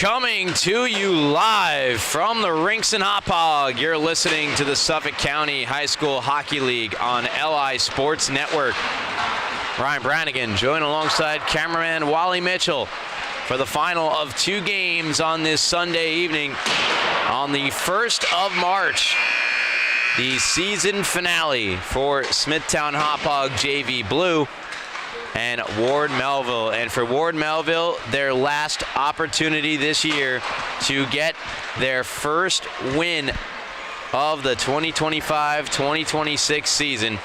Coming to you live from the rinks in Hauppauge. You're listening to the Suffolk County High School Hockey League on LI Sports Network. Ryan Brannigan joined alongside cameraman Wally Mitchell for the final of two games on this Sunday evening. On the 1st of March, the season finale for Smithtown Hauppauge JV Blue and Ward Melville. And for Ward Melville, their last opportunity this year to get their first win of the 2025-2026 season.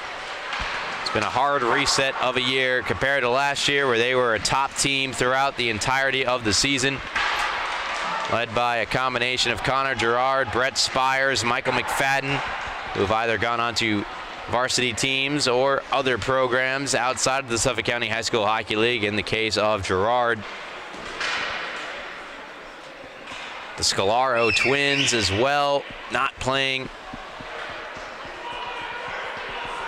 It's been a hard reset of a year compared to last year, where they were a top team throughout the entirety of the season, led by a combination of Connor Gerard, Brett Spires, Michael McFadden, who have either gone on to varsity teams or other programs outside of the Suffolk County High School Hockey League. In the case of Gerard, the Scalaro twins as well, not playing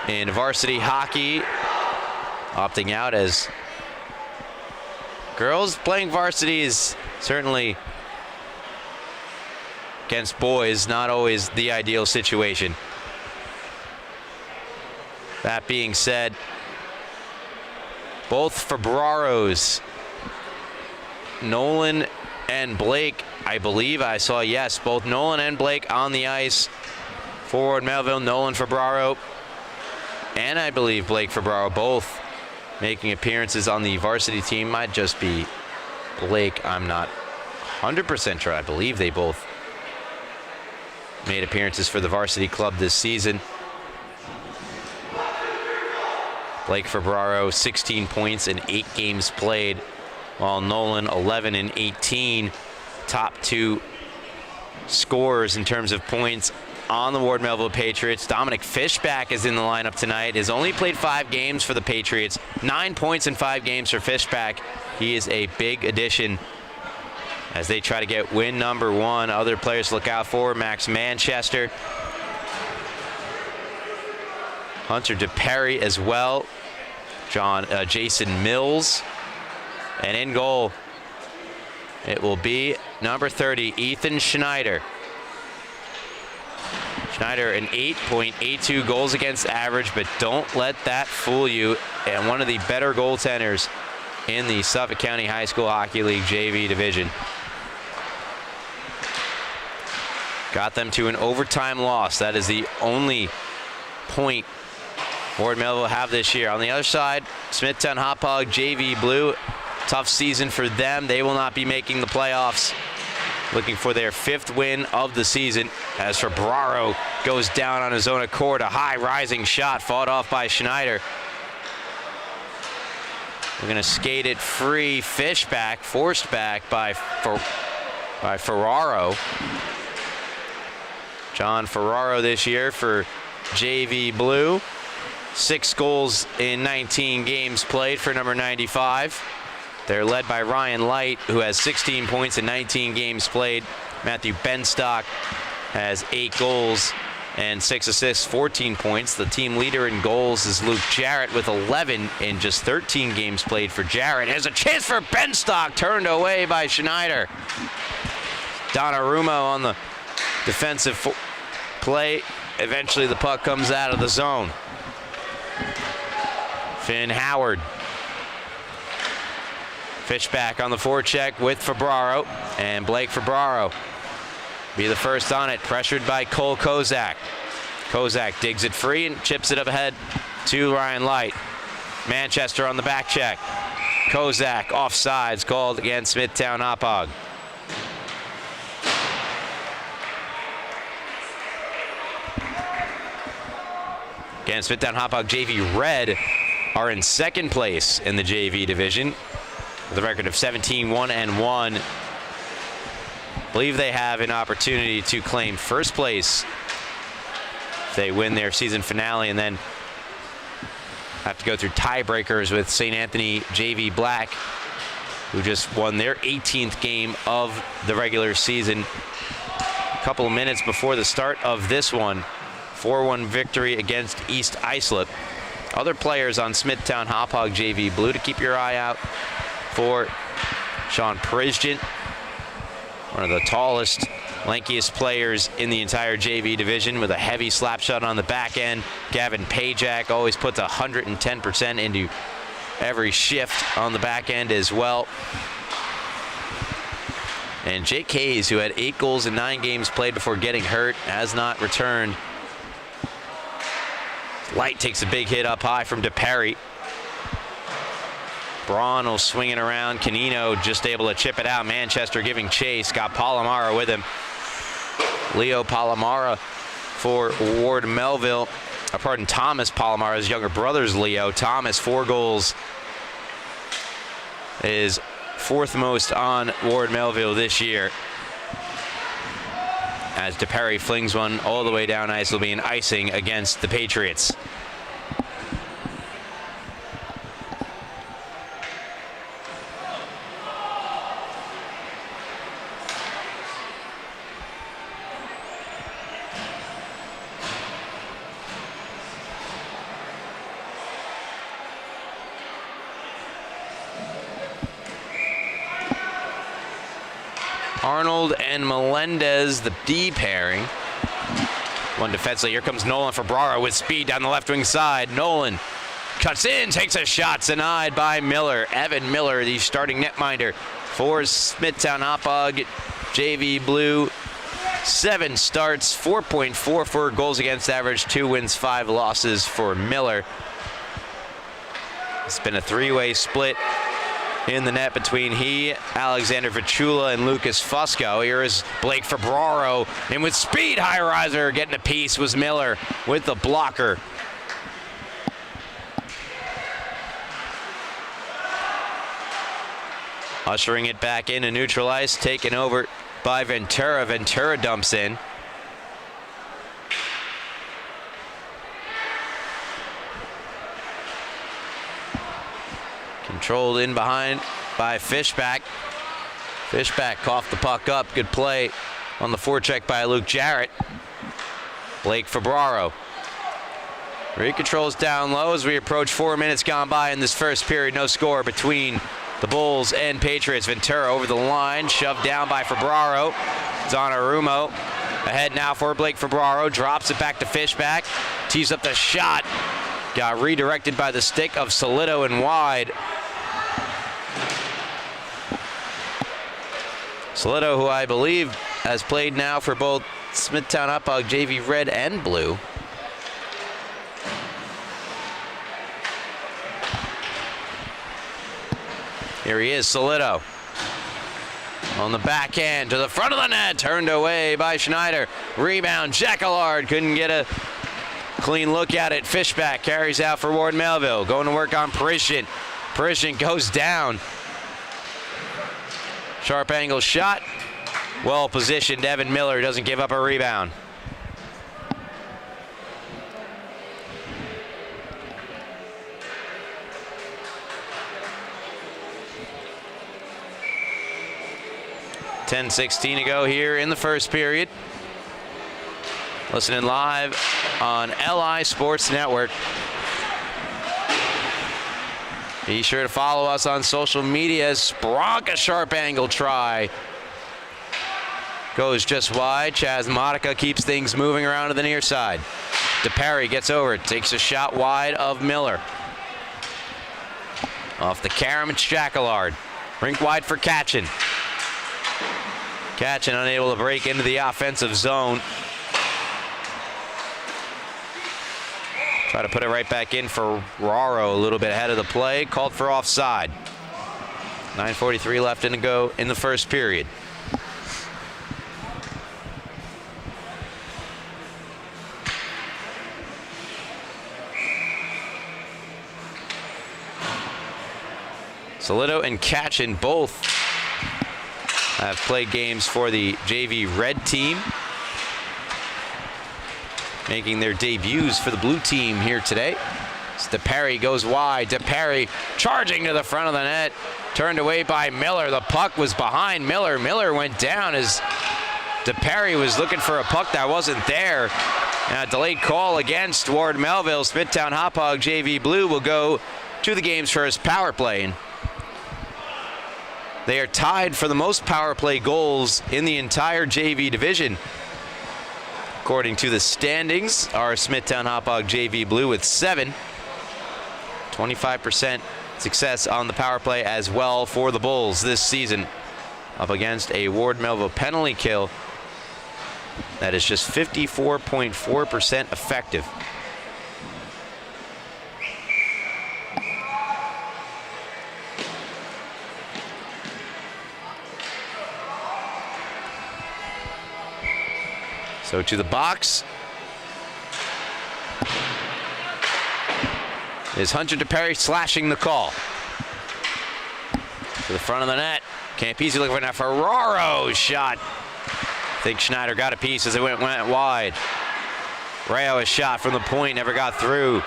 in varsity hockey, opting out, as girls playing varsity is certainly, against boys, not always the ideal situation. That being said, both Febbraros, Nolan and Blake, I believe I saw, yes, both Nolan and Blake on the ice for Ward Melville. Nolan Febraro and I believe Blake Febraro both making appearances on the varsity team. Might just be Blake, I'm not 100% sure. I believe they both made appearances for the varsity club this season. Blake Febraro, 16 points in 8 games played, while Nolan, 11 and 18. Top two scorers in terms of points on the Ward Melville Patriots. Dominic Fishback is in the lineup tonight. Has only played 5 games for the Patriots. 9 points in 5 games for Fishback. He is a big addition as they try to get win number 1. Other players to look out for: Max Manchester, Hunter DePerry as well, Jason Mills, and in goal it will be number 30, Ethan Schneider. Schneider, an 8.82 goals against average, but don't let that fool you, and one of the better goaltenders in the Suffolk County High School Hockey League JV division. Got them to an overtime loss. That is the only point Ward Melville have this year. On the other side, Smithtown Hauppauge JV Blue, tough season for them. They will not be making the playoffs. Looking for their 5th win of the season, as Febraro goes down on his own accord. A high rising shot fought off by Schneider. We're going to skate it free. Fishback forced back by Ferraro. John Ferraro this year for JV Blue. 6 goals in 19 games played for number 95. They're led by Ryan Light, who has 16 points in 19 games played. Matthew Benstock has 8 goals and 6 assists, 14 points. The team leader in goals is Luke Jarrett with 11 in just 13 games played for Jarrett. There's a chance for Benstock, turned away by Schneider. Donnarumma on the defensive play. Eventually the puck comes out of the zone. Finn Howard. Fishback on the forecheck with Febraro, and Blake Febraro be the first on it, pressured by Cole Kozak. Kozak digs it free and chips it up ahead to Ryan Light. Manchester on the back check. Kozak offsides called against Smithtown Hauppauge. Again, Smithtown Hauppauge JV Red are in 2nd place in the JV division with a record of 17-1-1. Believe they have an opportunity to claim 1st place if they win their season finale, and then have to go through tiebreakers with St. Anthony JV Black, who just won their 18th game of the regular season a couple of minutes before the start of this one. 4-1 victory against East Islip. Other players on Smithtown Hauppauge JV Blue to keep your eye out for: Sean Prizgent, One of the tallest, lankiest players in the entire JV division with a heavy slap shot on the back end. Gavin Pajak always puts 110% into every shift on the back end as well. And Jake Hayes, who had 8 goals in 9 games played before getting hurt, has not returned. Light takes a big hit up high from DePerry. Braun will swing it around. Canino just able to chip it out. Manchester giving chase. Got Palomara with him. Leo Palomara for Ward Melville. Thomas Palomara's younger brother's Leo. Thomas, 4 goals. Is 4th most on Ward Melville this year. As DePerry flings one all the way down ice, will be an icing against the Patriots. Arnold and Melendez, the D pairing. One defensively. Here comes Nolan for Brara with speed down the left wing side. Nolan cuts in, takes a shot, denied by Miller. Evan Miller, the starting netminder for Smithtown Hauppauge. JV Blue, 7 starts, 4.44 goals against average, 2 wins, 5 losses for Miller. It's been a 3-way split in the net between he, Alexander Vichula, and Lucas Fusco. Here is Blake Febraro, and with speed, high riser, getting a piece was Miller with the blocker. Ushering it back into neutral ice, taken over by Ventura. Ventura dumps in. Controlled in behind by Fishback. Fishback coughed the puck up. Good play on the forecheck by Luke Jarrett. Blake Febraro. Recontrols down low as we approach 4 minutes gone by in this first period. No score between the Bulls and Patriots. Ventura over the line, shoved down by Febraro. Donnarumma ahead now for Blake Febraro. Drops it back to Fishback. Tees up the shot. Got redirected by the stick of Solito and wide. Solito, who I believe has played now for both Smithtown Hauppauge JV Red and Blue. Here he is, Solito. On the backhand to the front of the net, turned away by Schneider. Rebound, Jacquelard couldn't get a clean look at it. Fishback carries out for Ward Melville. Going to work on Parisian. Parisian goes down. Sharp angle shot. Well positioned. Evan Miller doesn't give up a rebound. .16 to go here in the first period. Listening live on LI Sports Network. Be sure to follow us on social media. Spronk, a sharp angle try. Goes just wide. Chaz Monica keeps things moving around to the near side. DePerry gets over it, takes a shot wide of Miller. Off the carom, it's Jacquelard. Rink wide for Katchen. Katchen unable to break into the offensive zone. Try to put it right back in for Raro, a little bit ahead of the play. Called for offside. 9:43 left to go in the first period. Solito and Katchen both have played games for the JV Red team, making their debuts for the blue team here today. DePerry goes wide. DePerry charging to the front of the net. Turned away by Miller. The puck was behind Miller. Miller went down as DePerry was looking for a puck that wasn't there. And a delayed call against Ward Melville. Smithtown Hauppauge JV Blue will go to the game's first power play. They are tied for the most power play goals in the entire JV division. According to the standings, our Smithtown Hauppauge JV Blue with 7. 25% success on the power play as well for the Bulls this season, up against a Ward Melville penalty kill that is just 54.4% effective. So to the box is Hunter DePerry, slashing the call. To the front of the net. Campese looking for that Ferraro shot. I think Schneider got a piece as it went wide. Rayo a shot from the point, never got through.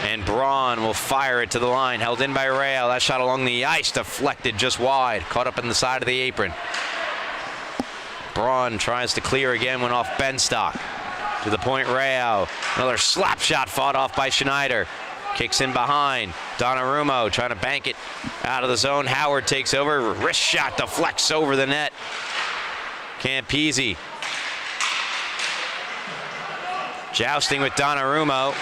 And Braun will fire it to the line. Held in by Rayo. That shot along the ice, deflected just wide. Caught up in the side of the apron. Braun tries to clear again, went off Benstock. To the point, Rayo. Another slap shot fought off by Schneider. Kicks in behind. Donnarumma trying to bank it out of the zone. Howard takes over. Wrist shot deflects over the net. Campese jousting with Donnarumma.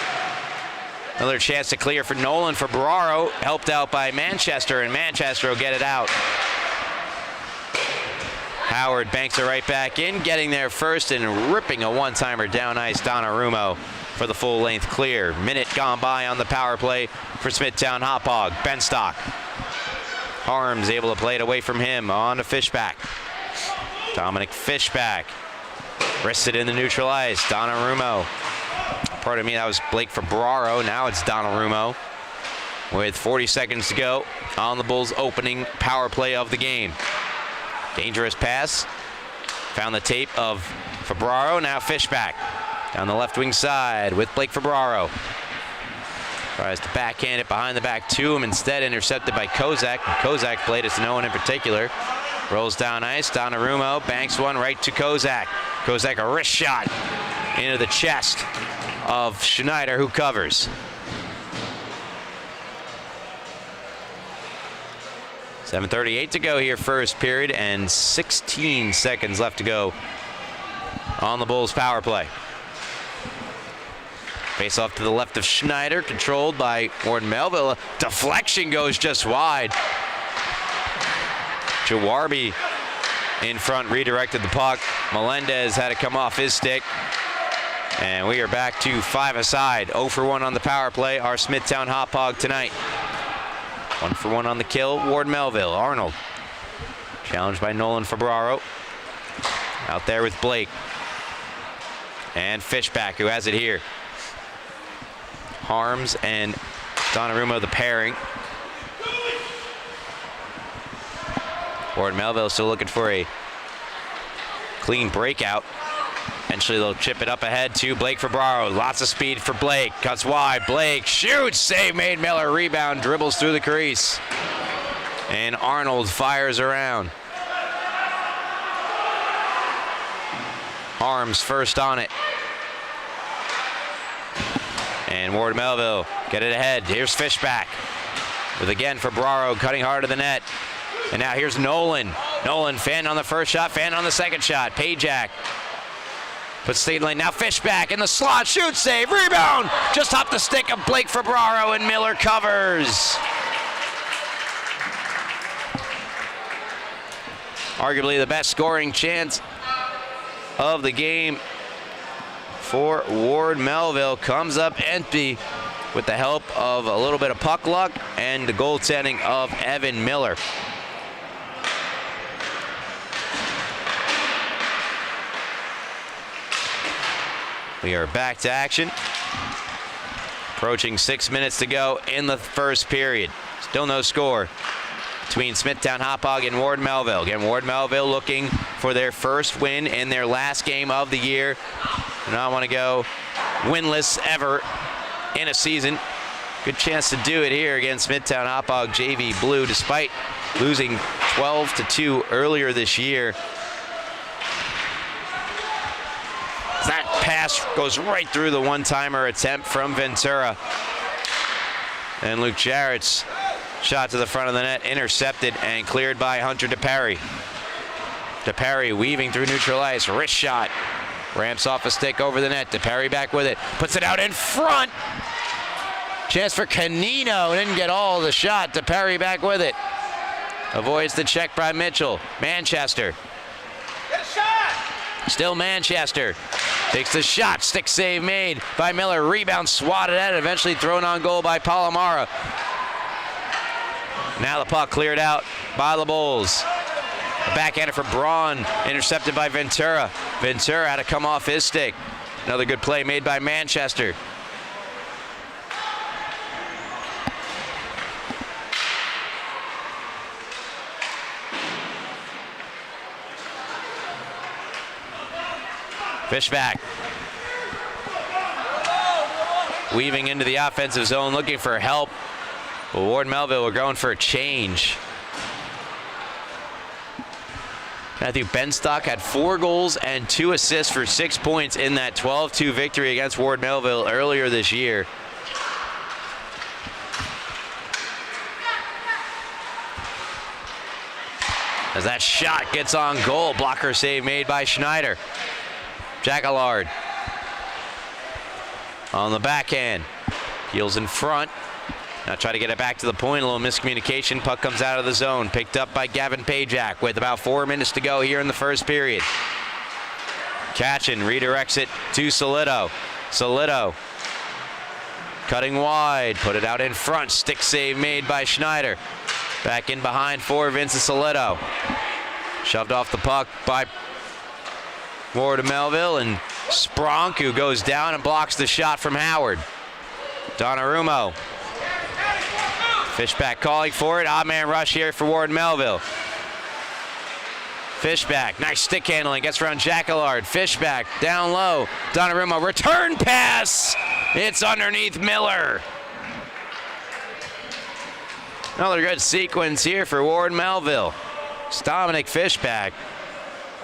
Another chance to clear for Nolan for Barraro. Helped out by Manchester, and Manchester will get it out. Howard banks it right back in, getting there first and ripping a one-timer down ice. Donnarumma for the full-length clear. Minute gone by on the power play for Smithtown Hauppauge. Benstock. Harms able to play it away from him. On to Fishback. Dominic Fishback. Wristed in the neutral ice. Donnarumma. Pardon me, that was Blake for Barraro. Now it's Donnarumma with 40 seconds to go on the Bulls' opening power play of the game. Dangerous pass. Found the tape of Fabraro. Now Fishback down the left wing side with Blake Fabraro. Tries to backhand it behind the back to him. Instead intercepted by Kozak. Kozak played it to no one in particular. Rolls down ice. Donnarumma banks one right to Kozak. Kozak a wrist shot into the chest of Schneider, who covers. 7:38 to go here, first period, and 16 seconds left to go on the Bulls' power play. Face off to the left of Schneider, controlled by Ward Melville. Deflection goes just wide. Jawarby in front redirected the puck. Melendez had to come off his stick. And we are back to 5 aside. 0 for 1 on the power play. Our Smithtown Hauppauge tonight. 1 for 1 on the kill. Ward Melville. Arnold challenged by Nolan Fabraro. Out there with Blake. And Fishback, who has it here. Harms and Donnarumma the pairing. Ward Melville still looking for a clean breakout. Eventually they'll chip it up ahead to Blake Fabraro. Lots of speed for Blake. Cuts wide. Blake shoots. Save made. Miller rebound. Dribbles through the crease. And Arnold fires around. Harms first on it. And Ward Melville get it ahead. Here's Fishback. With again Fabraro cutting hard to the net. And now here's Nolan. Nolan fanned on the first shot, fanned on the second shot. Pajak puts State lane. Now Fishback in the slot. Shoot, save, rebound. Just off the stick of Blake Fabraro, and Miller covers. Arguably the best scoring chance of the game for Ward Melville. Comes up empty with the help of a little bit of puck luck and the goaltending of Evan Miller. We are back to action. Approaching 6 minutes to go in the first period. Still no score between Smithtown Hauppauge and Ward Melville. Again, Ward Melville looking for their first win in their last game of the year. And I want to go winless ever in a season. Good chance to do it here against Smithtown Hauppauge JV Blue, despite losing 12-2 earlier this year. That pass goes right through the one-timer attempt from Ventura. And Luke Jarrett's Shot to the front of the net, intercepted and cleared by Hunter DePerry. DePerry weaving through neutral ice, wrist shot. Ramps off a stick over the net. DePerry back with it, puts it out in front. Chance for Canino, didn't get all the shot. DePerry back with it. Avoids the check by Mitchell. Manchester. Get a shot! Still Manchester. Takes the shot. Stick save made by Miller. Rebound swatted at it. Eventually thrown on goal by Palomara. Now the puck cleared out by the Bulls. Backhanded for Braun. Intercepted by Ventura. Ventura had to come off his stick. Another good play made by Manchester. Fishback. Weaving into the offensive zone, looking for help. But Ward Melville were going for a change. Matthew Benstock had 4 goals and 2 assists for 6 points in that 12-2 victory against Ward Melville earlier this year. As that shot gets on goal, blocker save made by Schneider. Jacquelard on the backhand. Heels in front. Now try to get it back to the point. A little miscommunication. Puck comes out of the zone. Picked up by Gavin Pajak with about 4 minutes to go here in the first period. Katchen redirects it to Solito. Solito cutting wide. Put it out in front. Stick save made by Schneider. Back in behind for Vincent Solito. Shoved off the puck by Ward Melville, and Spronk, who goes down and blocks the shot from Howard. Donnarumma. Fishback calling for it. Odd man rush here for Ward Melville. Fishback, nice stick handling, gets around Jacquelard. Fishback, down low. Donnarumma, return pass. It's underneath Miller. Another good sequence here for Ward Melville. It's Dominic Fishback.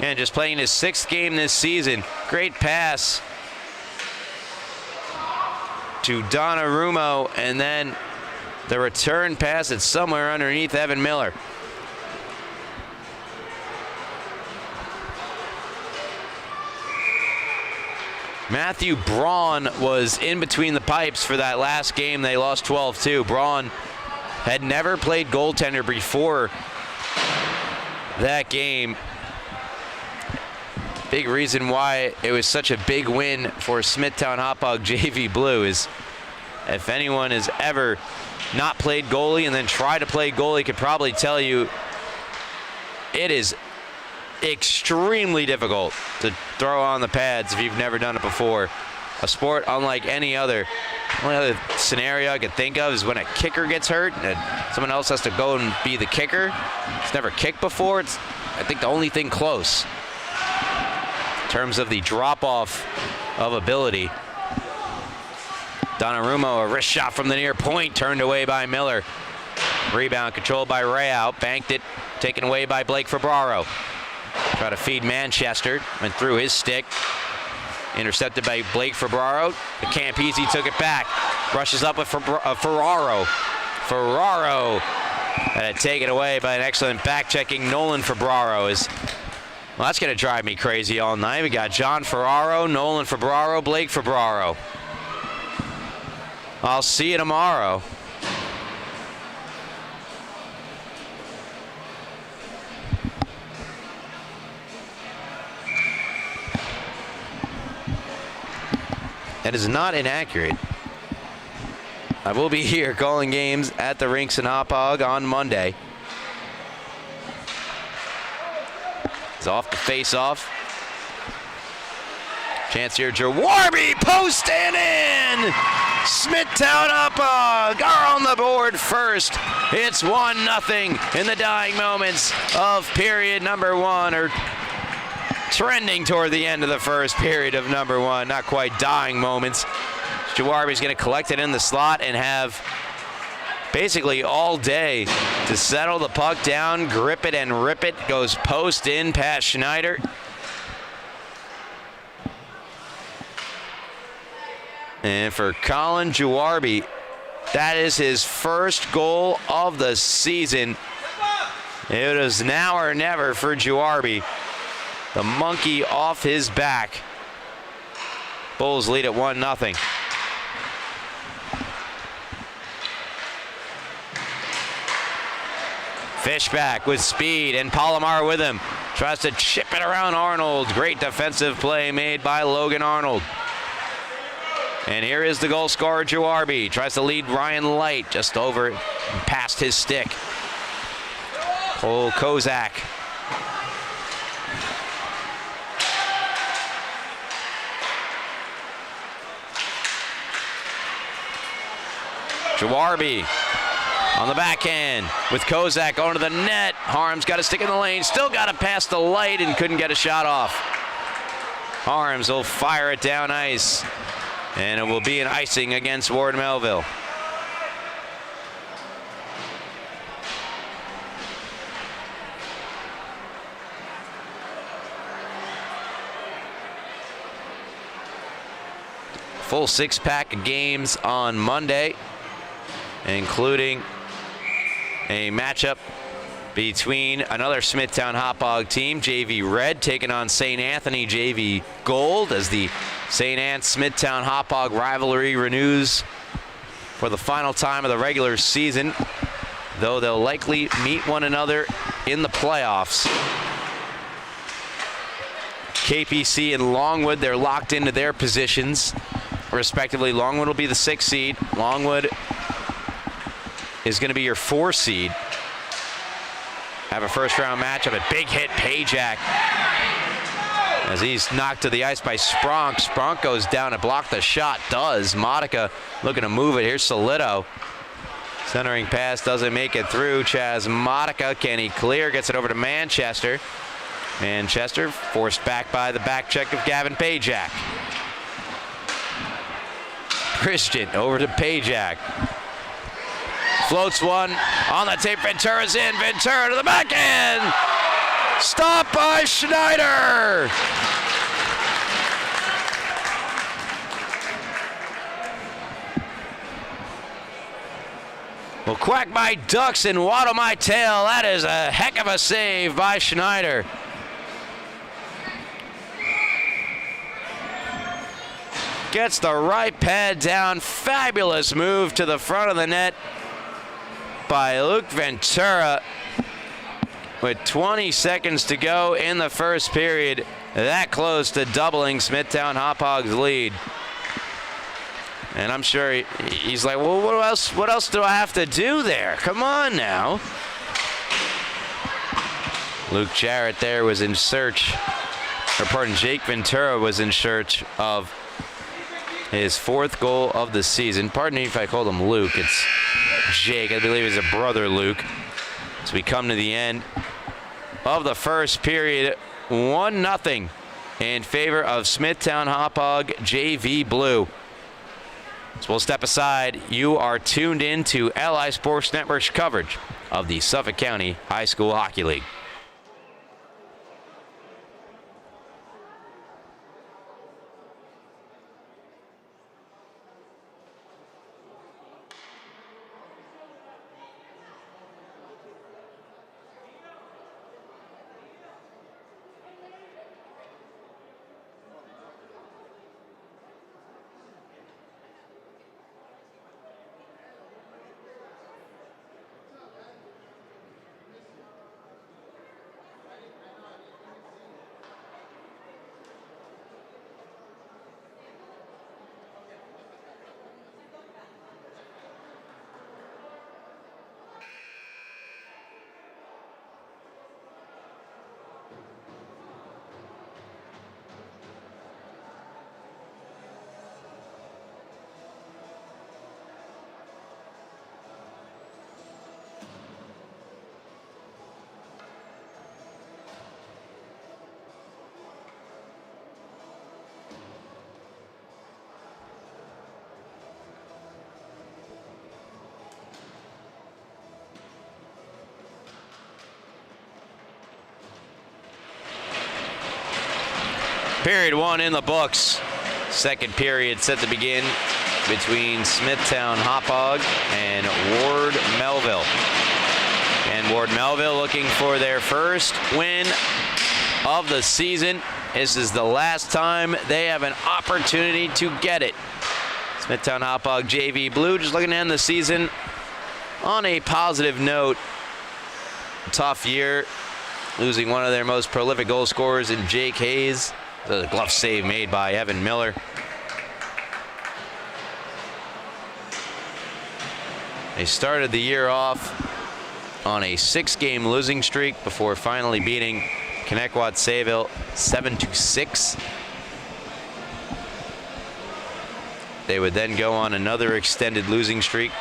And just playing his 6th game this season. Great pass to Donnarumma, and then the return pass. It's somewhere underneath Evan Miller. Matthew Braun was in between the pipes for that last game. They lost 12-2. Braun had never played goaltender before that game. Big reason why it was such a big win for Smithtown Hauppauge JV Blue is if anyone has ever not played goalie and then tried to play goalie could probably tell you it is extremely difficult to throw on the pads if you've never done it before. A sport unlike any other. Only other scenario I could think of is when a kicker gets hurt and someone else has to go and be the kicker. It's never kicked before. It's, I think, the only thing close in terms of the drop-off of ability. Donnarumma, a wrist shot from the near point, turned away by Miller. Rebound controlled by Rayout, banked it, taken away by Blake Ferbraro. Try to feed Manchester, went through his stick. Intercepted by Blake Ferbraro. The Campese took it back. Rushes up with Ferraro. Ferraro had it taken away by an excellent back-checking Nolan Ferbraro. Well, that's going to drive me crazy all night. We got John Ferraro, Nolan Ferbraro, Blake Ferbraro. I'll see you tomorrow. That is not inaccurate. I will be here calling games at the rinks in Hauppauge on Monday. It's off the face-off. Chance here, Jawarby, post and in! Smithtown Hauppauge are on the board first. It's 1-0 in the dying moments of period number 1, or trending toward the end of the first period of number 1. Not quite dying moments. Jawarby's going to collect it in the slot and have basically all day to settle the puck down, grip it and rip it. Goes post in past Schneider. And for Colin Jawarby, That is his first goal of the season. It is now or never for Juarbi. The monkey off his back. Bulls lead at 1-0. Fishback with speed, and Palomar with him. Tries to chip it around Arnold. Great defensive play made by Logan Arnold. And here is the goal scorer, Juarbi. Tries to lead Ryan Light just over and past his stick. Cole Kozak. Juarbi on the backhand with Kozak going to the net. Harms got to stick in the lane. Still got to pass the Light and couldn't get a shot off. Harms will fire it down ice. And it will be an icing against Ward Melville. Full six-pack of games on Monday, including a matchup between another Smithtown Hauppauge team, JV Red, taking on St. Anthony JV Gold, as the St. Anne Smithtown Hauppauge rivalry renews for the final time of the regular season, though they'll likely meet one another in the playoffs. KPC and Longwood, they're locked into their positions respectively. Longwood will be the 6th seed. Longwood is going to be your 4 seed. Have a first-round matchup. A big hit, Pajak, as he's knocked to the ice by Spronk. Spronk goes down to block the shot. Does. Modica looking to move it. Here's Solito. Centering pass doesn't make it through. Chaz Modica, can he clear? Gets it over to Manchester. Manchester forced back by the back check of Gavin Pajak. Christian over to Pajak. Floats one on the tape. Ventura's in. Ventura to the backhand. Stopped by Schneider. Well, quack my ducks and waddle my tail. That is a heck of a save by Schneider. Gets the right pad down. Fabulous move to the front of the net by Luke Ventura. With 20 seconds to go in the first period, that close to doubling Smithtown Haupauge's lead. And I'm sure he's like, well, what else do I have to do there? Come on now. Luke Jarrett there was in search, or pardon, Jake Ventura was in search of his 4th goal of the season. Pardon me if I called him Luke. It's Jake. I believe he's a brother Luke. As we come to the end of the first period, 1-0 in favor of Smithtown Hauppauge JV Blue. So we'll step aside. You are tuned in to LI Sports Network's coverage of the Suffolk County High School Hockey League. Period 1 in the books. Second period set to begin between Smithtown Hauppauge and Ward Melville. And Ward Melville looking for their first win of the season. This is the last time they have an opportunity to get it. Smithtown Hauppauge JV Blue just looking to end the season on a positive note. Tough year, losing one of their most prolific goal scorers in Jake Hayes. The glove save made by Evan Miller. They started the year off on a 6-game losing streak before finally beating Connecticut-Sayville 7-6. They would then go on another extended losing streak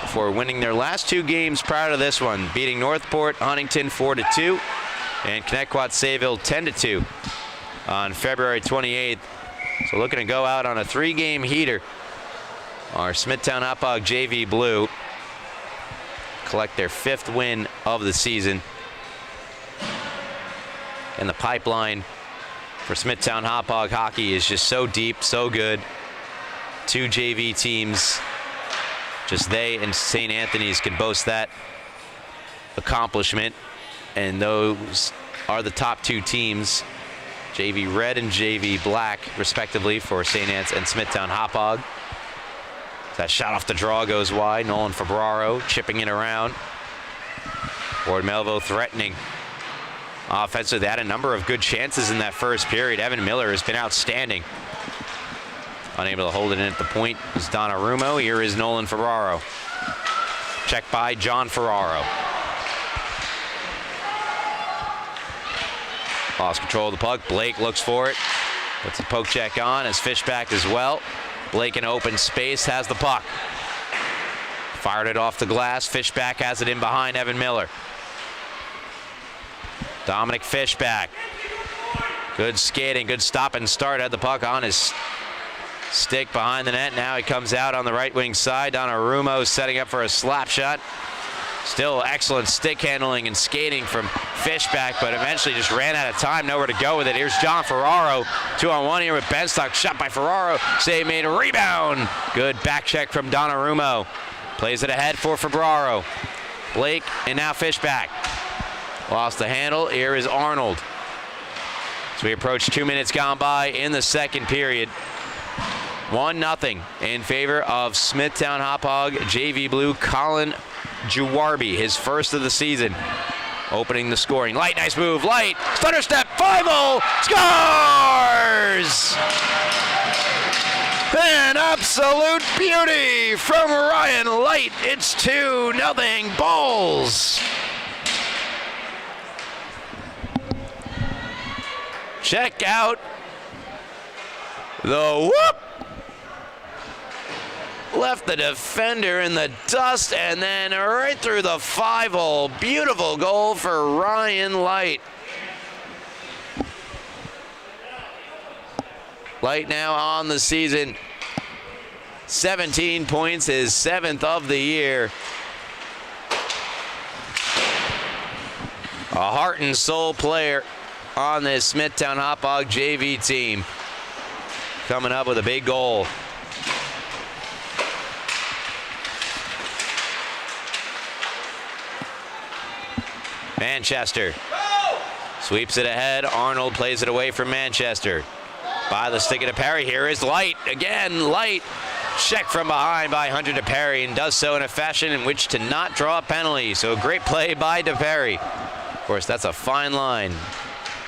before winning their last 2 games prior to this one, beating Northport Huntington 4-2 and Connecticut-Sayville 10-2 on February 28th. So looking to go out on a 3-game heater. Our Smithtown Hauppauge JV Blue collect their 5th win of the season. And the pipeline for Smithtown Hauppauge hockey is just so deep, so good. 2 JV teams, just they and St. Anthony's can boast that accomplishment. And those are the top 2 teams, JV Red and JV Black, respectively, for St. Anne's and Smithtown Hauppauge. That shot off the draw goes wide. Nolan Fabraro chipping it around. Ward Melville threatening. Offensively, they had a number of good chances in that first period. Evan Miller has been outstanding. Unable to hold it in at the point is Donnarumma. Here is Nolan Ferraro. Checked by John Ferraro. Lost control of the puck. Blake looks for it. Puts the poke check on as Fishback as well. Blake in open space has the puck. Fired it off the glass. Fishback has it in behind Evan Miller. Dominic Fishback. Good skating, good stop and start. Had the puck on his stick behind the net. Now he comes out on the right wing side. Donnarumma setting up for a slap shot. Still excellent stick handling and skating from Fishback, but eventually just ran out of time. Nowhere to go with it. Here's John Ferraro. 2-on-1 here with Benstock. Shot by Ferraro. Save made. Rebound. Good back check from Donnarumma. Plays it ahead for Ferraro. Blake and now Fishback. Lost the handle. Here is Arnold. So we approach 2 minutes gone by in the second period. 1-0 in favor of Smithtown Hauppauge JV Blue. Colin Jawarby, his first of the season, opening the scoring. Light, nice move. Light, stutter step, 5-0, scores! An absolute beauty from Ryan Light. It's 2-0 Bulls. Check out the whoop. Left the defender in the dust and then right through the 5-hole. Beautiful goal for Ryan Light. Light now on the season. 17 points, his 7th of the year. A heart and soul player on this Smithtown Hauppauge JV team. Coming up with a big goal. Manchester sweeps it ahead. Arnold plays it away from Manchester. By the stick of DePerry. Here is Light. Again, Light. Check from behind by Hunter DePerry, and does so in a fashion in which to not draw a penalty. So a great play by DePerry. Of course, that's a fine line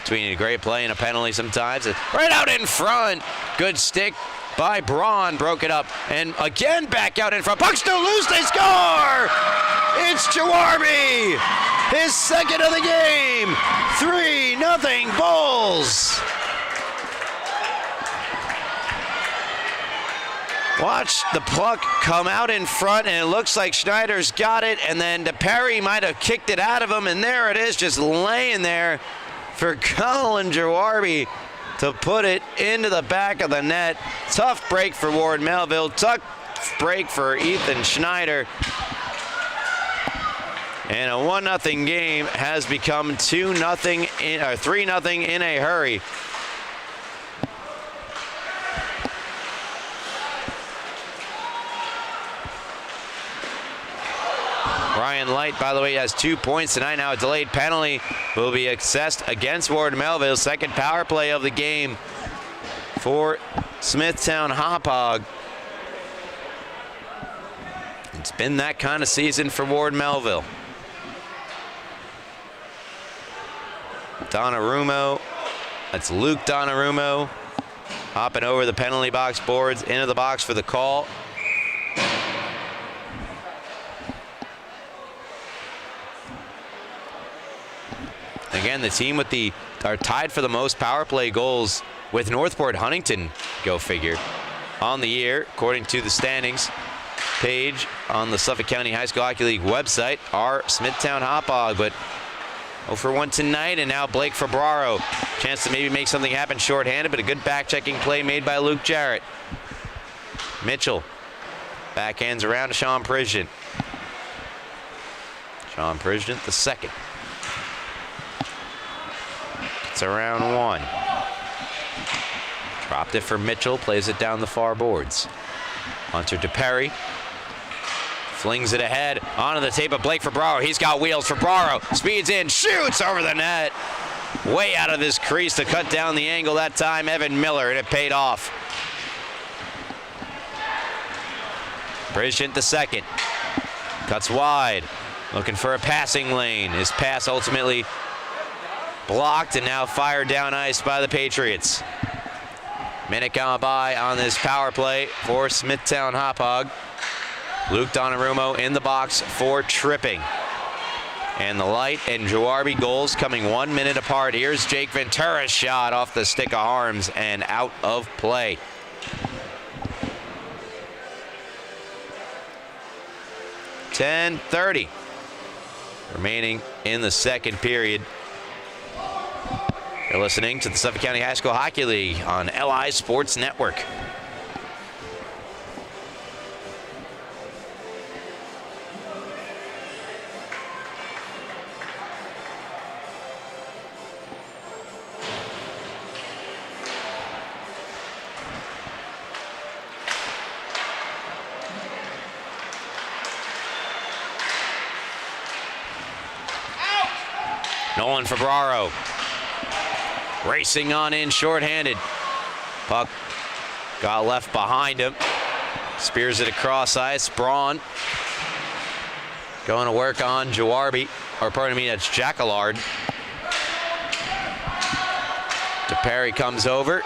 between a great play and a penalty sometimes. Right out in front. Good stick by Braun. Broke it up. And again back out in front. Puck still loose. They score! It's Jawarby. His 2nd of the game. 3-0 Bulls. Watch the puck come out in front, and it looks like Schneider's got it, and then DePerry might have kicked it out of him, and there it is, just laying there for Colin Jawarby to put it into the back of the net. Tough break for Ward Melville. Tough break for Ethan Schneider. And a 1-0 game has become 3-0 in a hurry. Ryan Light, by the way, has 2 points tonight. Now a delayed penalty will be assessed against Ward Melville. Second power play of the game for Smithtown Hauppauge. It's been that kind of season for Ward Melville. Donnarumma, that's Luke Donnarumma, hopping over the penalty box boards, into the box for the call. Again, the team with are tied for the most power play goals with Northport Huntington, go figure, on the year, according to the standings page on the Suffolk County High School Hockey League website. Are Smithtown Hauppauge, but 0 for 1 tonight, and now Blake Ferbraro. Chance to maybe make something happen shorthanded, but a good back-checking play made by Luke Jarrett. Mitchell backhands around to Sean Prisgent. Sean Prisgent, the second. It's around 1. Dropped it for Mitchell, plays it down the far boards. Hunter DePerry flings it ahead onto the tape of Blake Ferbraro. He's got wheels. Ferbraro speeds in, shoots over the net. Way out of his crease to cut down the angle that time, Evan Miller, and it paid off. Prisgent the second. Cuts wide, looking for a passing lane. His pass ultimately blocked and now fired down ice by the Patriots. Minute gone by on this power play for Smithtown Hauppauge. Luke Donnarumma in the box for tripping. And the Light and Jawarby goals coming 1 minute apart. Here's Jake Ventura's shot off the stick of arms and out of play. .10:30 remaining in the second period. You're listening to the Suffolk County High School Hockey League on LI Sports Network. Nolan Ferbraro racing on in shorthanded. Puck got left behind him. Spears it across ice. Braun going to work on Jawarby, or pardon me, that's Jacquelard. DePerry comes over.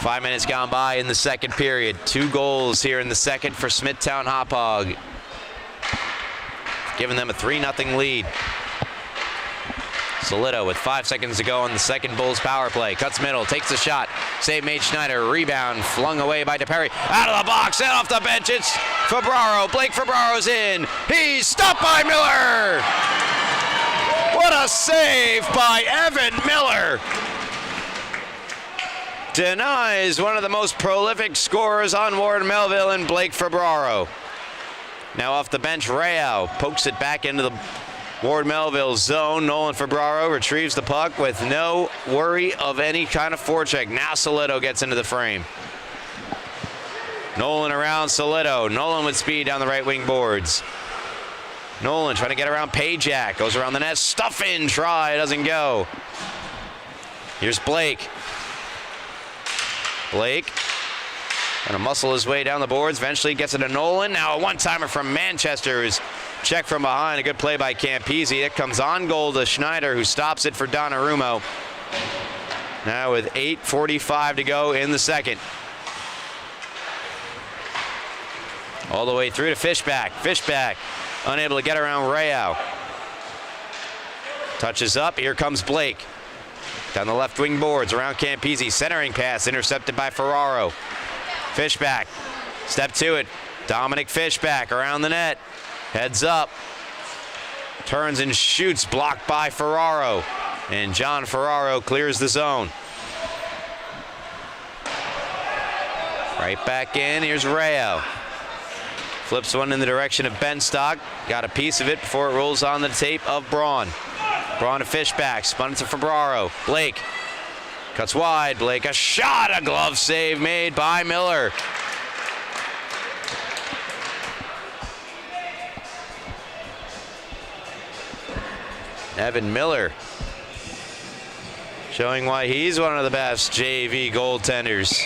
5 minutes gone by in the second period. 2 goals here in the second for Smithtown Hauppauge, giving them a 3-0 lead. Solito with 5 seconds to go on the second Bulls power play. Cuts middle, takes a shot. Save made Schneider. Rebound flung away by DePerry. Out of the box and off the bench. It's Ferbraro. Blake Ferbraro's in. He's stopped by Miller. What a save by Evan Miller. Denies one of the most prolific scorers on Ward Melville and Blake Ferbraro. Now off the bench, Rayao pokes it back into the Ward Melville zone. Nolan Ferbraro retrieves the puck with no worry of any kind of forecheck. Now Solito gets into the frame. Nolan around Solito. Nolan with speed down the right wing boards. Nolan trying to get around Pajak. Goes around the net. Stuff in. Try. Doesn't go. Here's Blake. Blake gonna muscle his way down the boards. Eventually gets it to Nolan. Now a one-timer from Manchester is checked from behind. A good play by Campese. It comes on goal to Schneider, who stops it for Donnarumma. Now with 8:45 to go in the second. All the way through to Fishback. Fishback unable to get around Rayao. Touches up. Here comes Blake. Down the left wing boards around Campese. Centering pass intercepted by Ferraro. Fishback. Step to it. Dominic Fishback around the net. Heads up. Turns and shoots. Blocked by Ferraro. And John Ferraro clears the zone. Right back in. Here's Rayao. Flips one in the direction of Benstock. Got a piece of it before it rolls on the tape of Braun. Braun to Fishback. Spun it to Ferbraro. Blake. Cuts wide. Blake a shot. A glove save made by Miller. Evan Miller showing why he's one of the best JV goaltenders.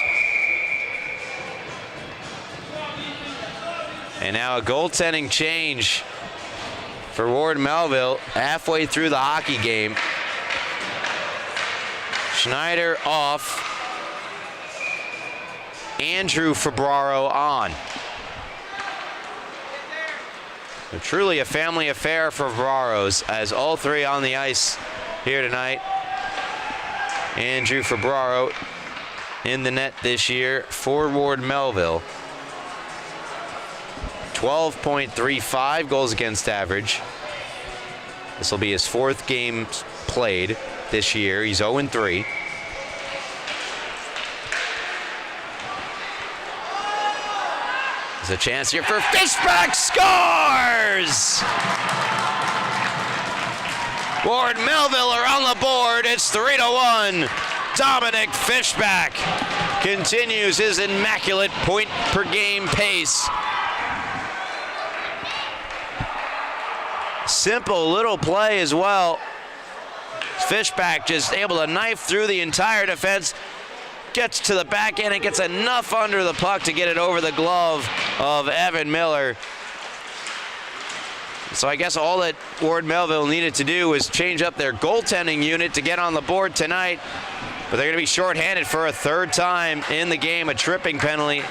And now a goaltending change for Ward Melville halfway through the hockey game. Schneider off. Andrew Febraro on. So truly a family affair for Febraros, as all three on the ice here tonight. Andrew Febraro in the net this year for Ward Melville. 12.35 goals against average. This will be his 4th game played this year. He's 0-3. There's a chance here for Fishback, scores! Ward Melville are on the board. It's 3-1. Dominic Fishback continues his immaculate point per game pace. Simple little play as well. Fishback just able to knife through the entire defense. Gets to the back end and gets enough under the puck to get it over the glove of Evan Miller. So I guess all that Ward Melville needed to do was change up their goaltending unit to get on the board tonight. But they're going to be shorthanded for a 3rd time in the game, a tripping penalty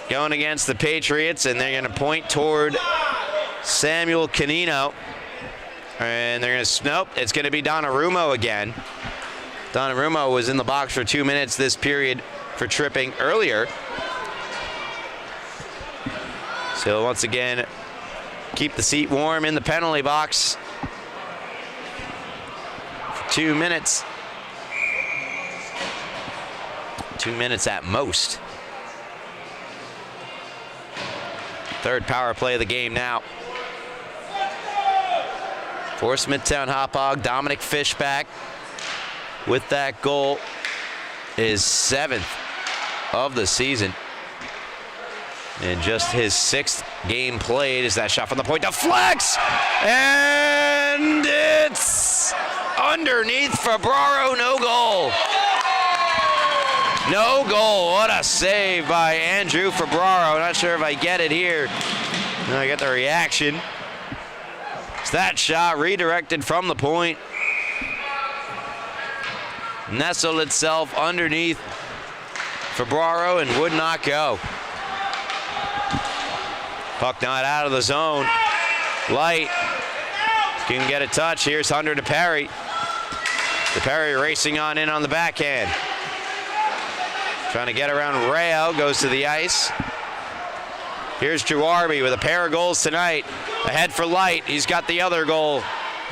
going against the Patriots, and they're going to point toward Samuel Canino. And they're going to, nope, it's going to be Donnarumma again. Donnarumma was in the box for 2 minutes this period for tripping earlier. So once again, keep the seat warm in the penalty box for 2 minutes. 2 minutes at most. 3rd power play of the game now. For Smithtown Hauppauge, Dominic Fishback with that goal is 7th of the season. And just his 6th game played is that shot from the point, deflects, and it's underneath Febraro, no goal. No goal, what a save by Andrew Febraro. Not sure if I get it here. I get the reaction. It's that shot redirected from the point. Nestled itself underneath Febraro and would not go. Puck not out of the zone. Light can get a touch. Here's Hunter to Perry. To Perry racing on in on the backhand. Trying to get around Rayo, goes to the ice. Here's Juarby with a pair of goals tonight. Ahead for Light, he's got the other goal.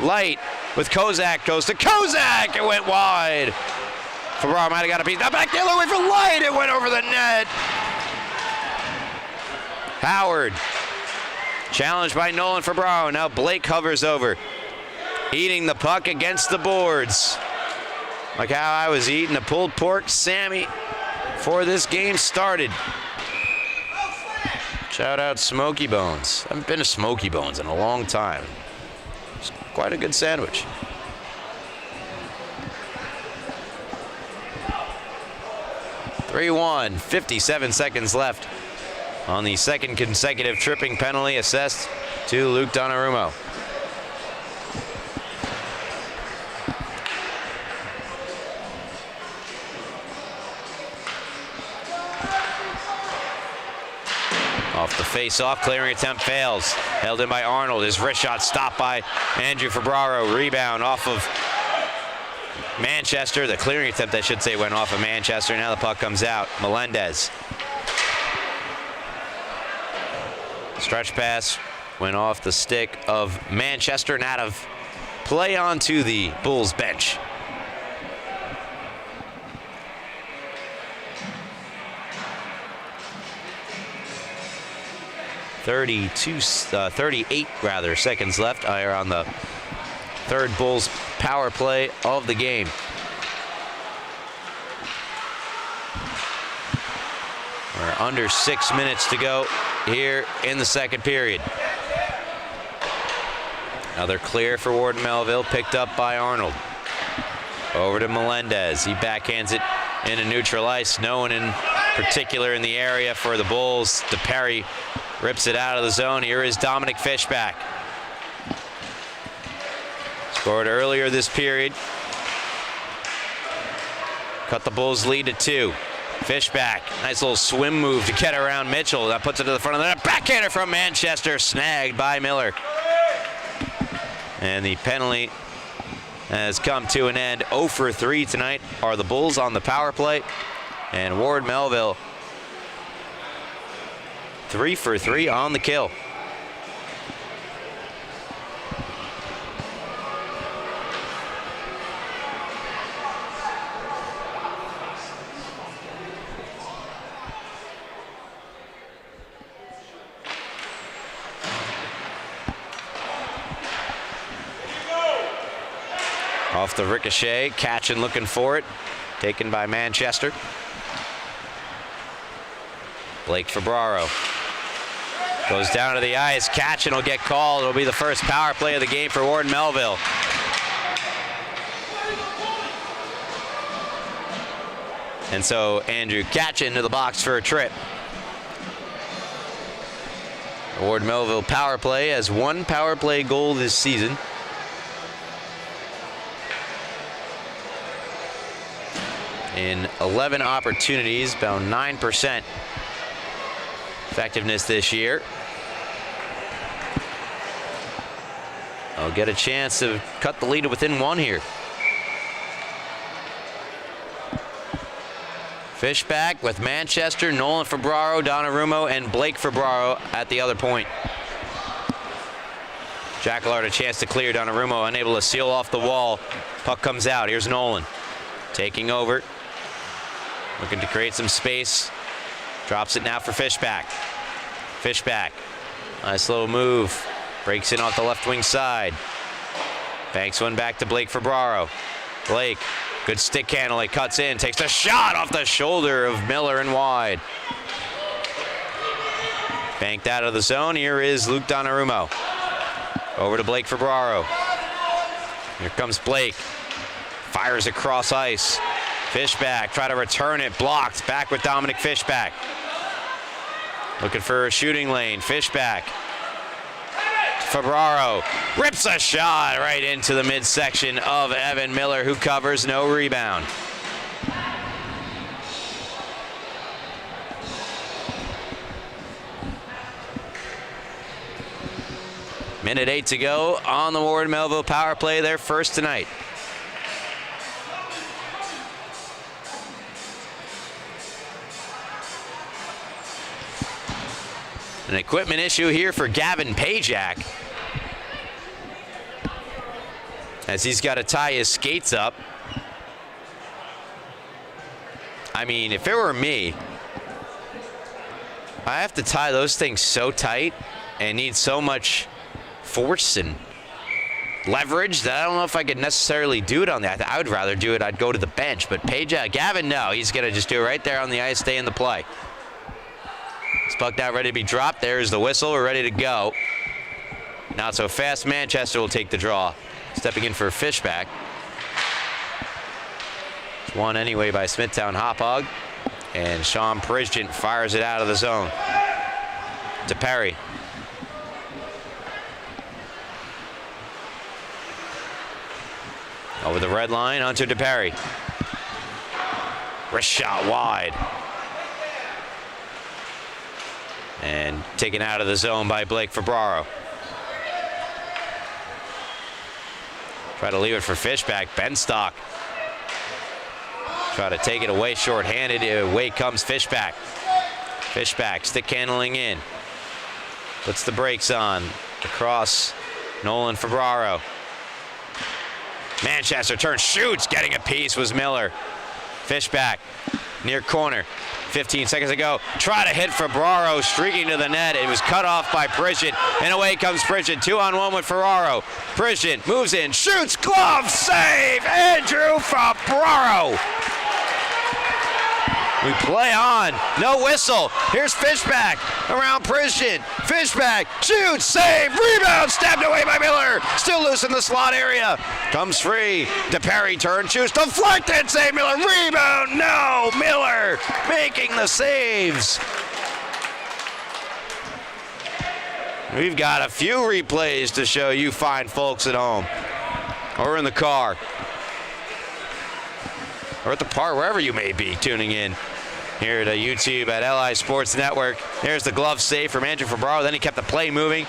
Light with Kozak, goes to Kozak, it went wide. Febraro might have got a piece. Now back the other way for Light, it went over the net. Howard, challenged by Nolan Febraro. Now Blake hovers over. Eating the puck against the boards. Like how I was eating a pulled pork Sammy before this game started. Shout out Smoky Bones. I haven't been to Smoky Bones in a long time. It's quite a good sandwich. (3-1), 57 seconds left on the 2nd consecutive tripping penalty assessed to Luke Donnarumma. Off the face-off, clearing attempt fails. Held in by Arnold. His wrist shot stopped by Andrew Febraro. Rebound off of Manchester. The clearing attempt, I should say, went off of Manchester. Now the puck comes out. Melendez. Stretch pass went off the stick of Manchester and out of play onto the Bulls bench. (38 rather seconds left are on the 3rd Bulls power play of the game. We're under 6 minutes to go here in the 2nd period. Another clear for Warden Melville, picked up by Arnold. Over to Melendez. He backhands it into neutral ice. No one in particular in the area for the Bulls. DePerry rips it out of the zone. Here is Dominic Fishback. Scored earlier this period. Cut the Bulls' lead to 2. Fishback, nice little swim move to get around Mitchell. That puts it to the front of the net. Backhander from Manchester, snagged by Miller. And the penalty has come to an end. 0 for 3 tonight are the Bulls on the power play. And Ward Melville 3 for 3 on the kill. Off the ricochet, Catchin looking for it. Taken by Manchester. Blake Febraro goes down to the ice. Catchin will get called. It'll be the first power play of the game for Warden Melville. And so Andrew Catchin to the box for a trip. Warden Melville power play has 1 power play goal this season. In 11 opportunities, about 9% effectiveness this year. I'll get a chance to cut the lead within 1 here. Fishback with Manchester, Nolan Febraro, Donnarumma, and Blake Febraro at the other point. Jackallard a chance to clear. Donnarumma unable to seal off the wall. Puck comes out. Here's Nolan taking over. Looking to create some space. Drops it now for Fishback. Fishback. Nice little move. Breaks in off the left wing side. Banks one back to Blake Febraro. Blake, good stick handle. He cuts in, takes the shot off the shoulder of Miller and wide. Banked out of the zone. Here is Luke Donnarumma. Over to Blake Febraro. Here comes Blake. Fires across ice. Fishback, try to return it, blocked. Back with Dominic Fishback. Looking for a shooting lane. Fishback. Febraro rips a shot right into the midsection of Evan Miller, who covers, no rebound. Minute 8 to go on the Warden Melville power play, their first tonight. An equipment issue here for Gavin Pajak, as he's got to tie his skates up. I mean, if it were me, I have to tie those things so tight and need so much force and leverage that I don't know if I could necessarily do it on that. I would rather do it. I'd go to the bench. But Gavin, no, he's going to just do it right there on the ice, stay in the play. This puck now ready to be dropped. There's the whistle. We're ready to go. Not so fast. Manchester will take the draw. Stepping in for Fishback. It's won anyway by Smithtown Hauppauge. And Sean Pridgeon fires it out of the zone. To Perry. Over the red line, onto DePerry. Wrist shot wide. And taken out of the zone by Blake Febraro. Try to leave it for Fishback. Benstock. Try to take it away short-handed. Away comes Fishback. Fishback, stick handling in. Puts the brakes on. Across Nolan Febraro. Manchester turns, shoots. Getting a piece was Miller. Fishback, near corner. 15 seconds ago, try to hit Febraro, streaking to the net. It was cut off by Pridgeon, and away comes Pridgeon. 2-on-1 with Ferraro. Pridgeon moves in, shoots, glove save, Andrew Febraro. We play on. No whistle. Here's Fishback around Christian. Fishback shoots, save, rebound, stabbed away by Miller. Still loose in the slot area. Comes free. DePerry turn, shoots, deflected, save Miller. Rebound, no. Miller making the saves. We've got a few replays to show you fine folks at home or in the car or at the park, wherever you may be tuning in here to YouTube at LI Sports Network. There's the glove save from Andrew Fabro. Then he kept the play moving.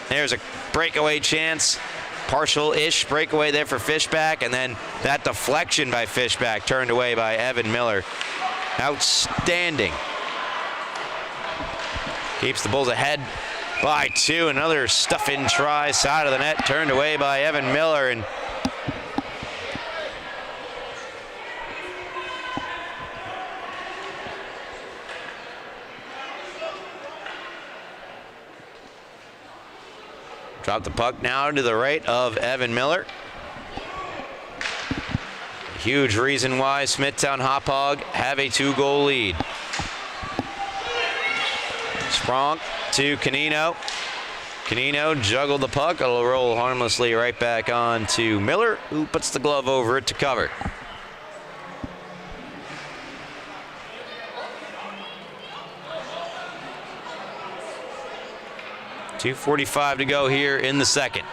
There's a breakaway chance, partial-ish breakaway there for Fishback, and then that deflection by Fishback turned away by Evan Miller. Outstanding. Keeps the Bulls ahead by 2. Another stuff-in try, side of the net, turned away by Evan Miller. And drop the puck now to the right of Evan Miller. Huge reason why Smithtown Hauppauge have a 2-goal lead. Spronk to Canino. Canino juggled the puck. It'll roll harmlessly right back on to Miller, who puts the glove over it to cover. .245 to go here in the second.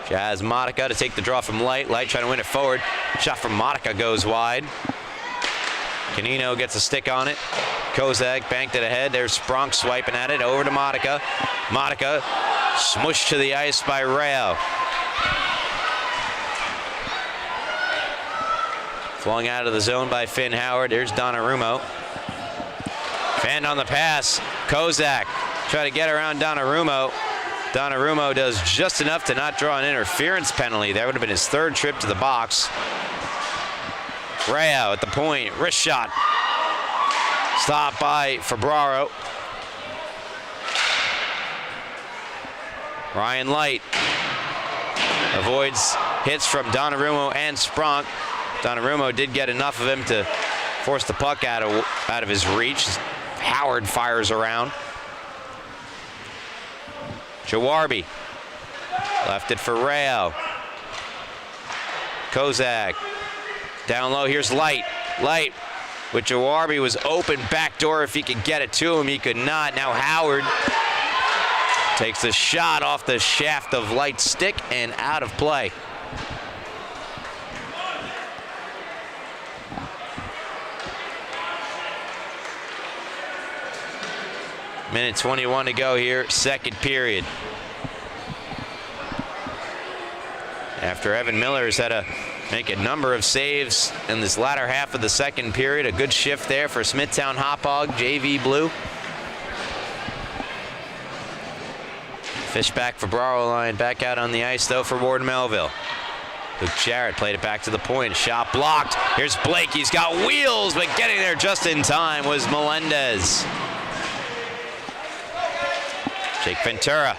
Jazz Monica to take the draw from Light. Light trying to win it forward. Shot from Monica goes wide. Canino gets a stick on it. Kozak banked it ahead. There's Spronk swiping at it. Over to Monica. Monica smushed to the ice by Rayo. Flowing out of the zone by Finn Howard. There's Donnarumma. Fanned on the pass. Kozak try to get around Donnarumma. Donnarumma does just enough to not draw an interference penalty. That would have been his 3rd trip to the box. Rayo at the point. Wrist shot. Stopped by Fabraro. Ryan Light avoids hits from Donnarumma and Spronk. Donnarumma did get enough of him to force the puck out of his reach. Howard fires around. Jawarby left it for Rayo. Kozak down low. Here's Light. Light with Jawarby was open backdoor. If he could get it to him, he could not. Now Howard takes the shot off the shaft of Light's stick and out of play. Minute 21 to go here, second period. After Evan Miller has had to make a number of saves in this latter half of the second period. A good shift there for Smithtown Hauppauge, JV Blue. Fishback for Fabraro line, back out on the ice though for Ward Melville. Luke Jarrett played it back to the point. Shot blocked. Here's Blake. He's got wheels, but getting there just in time was Melendez. Jake Ventura.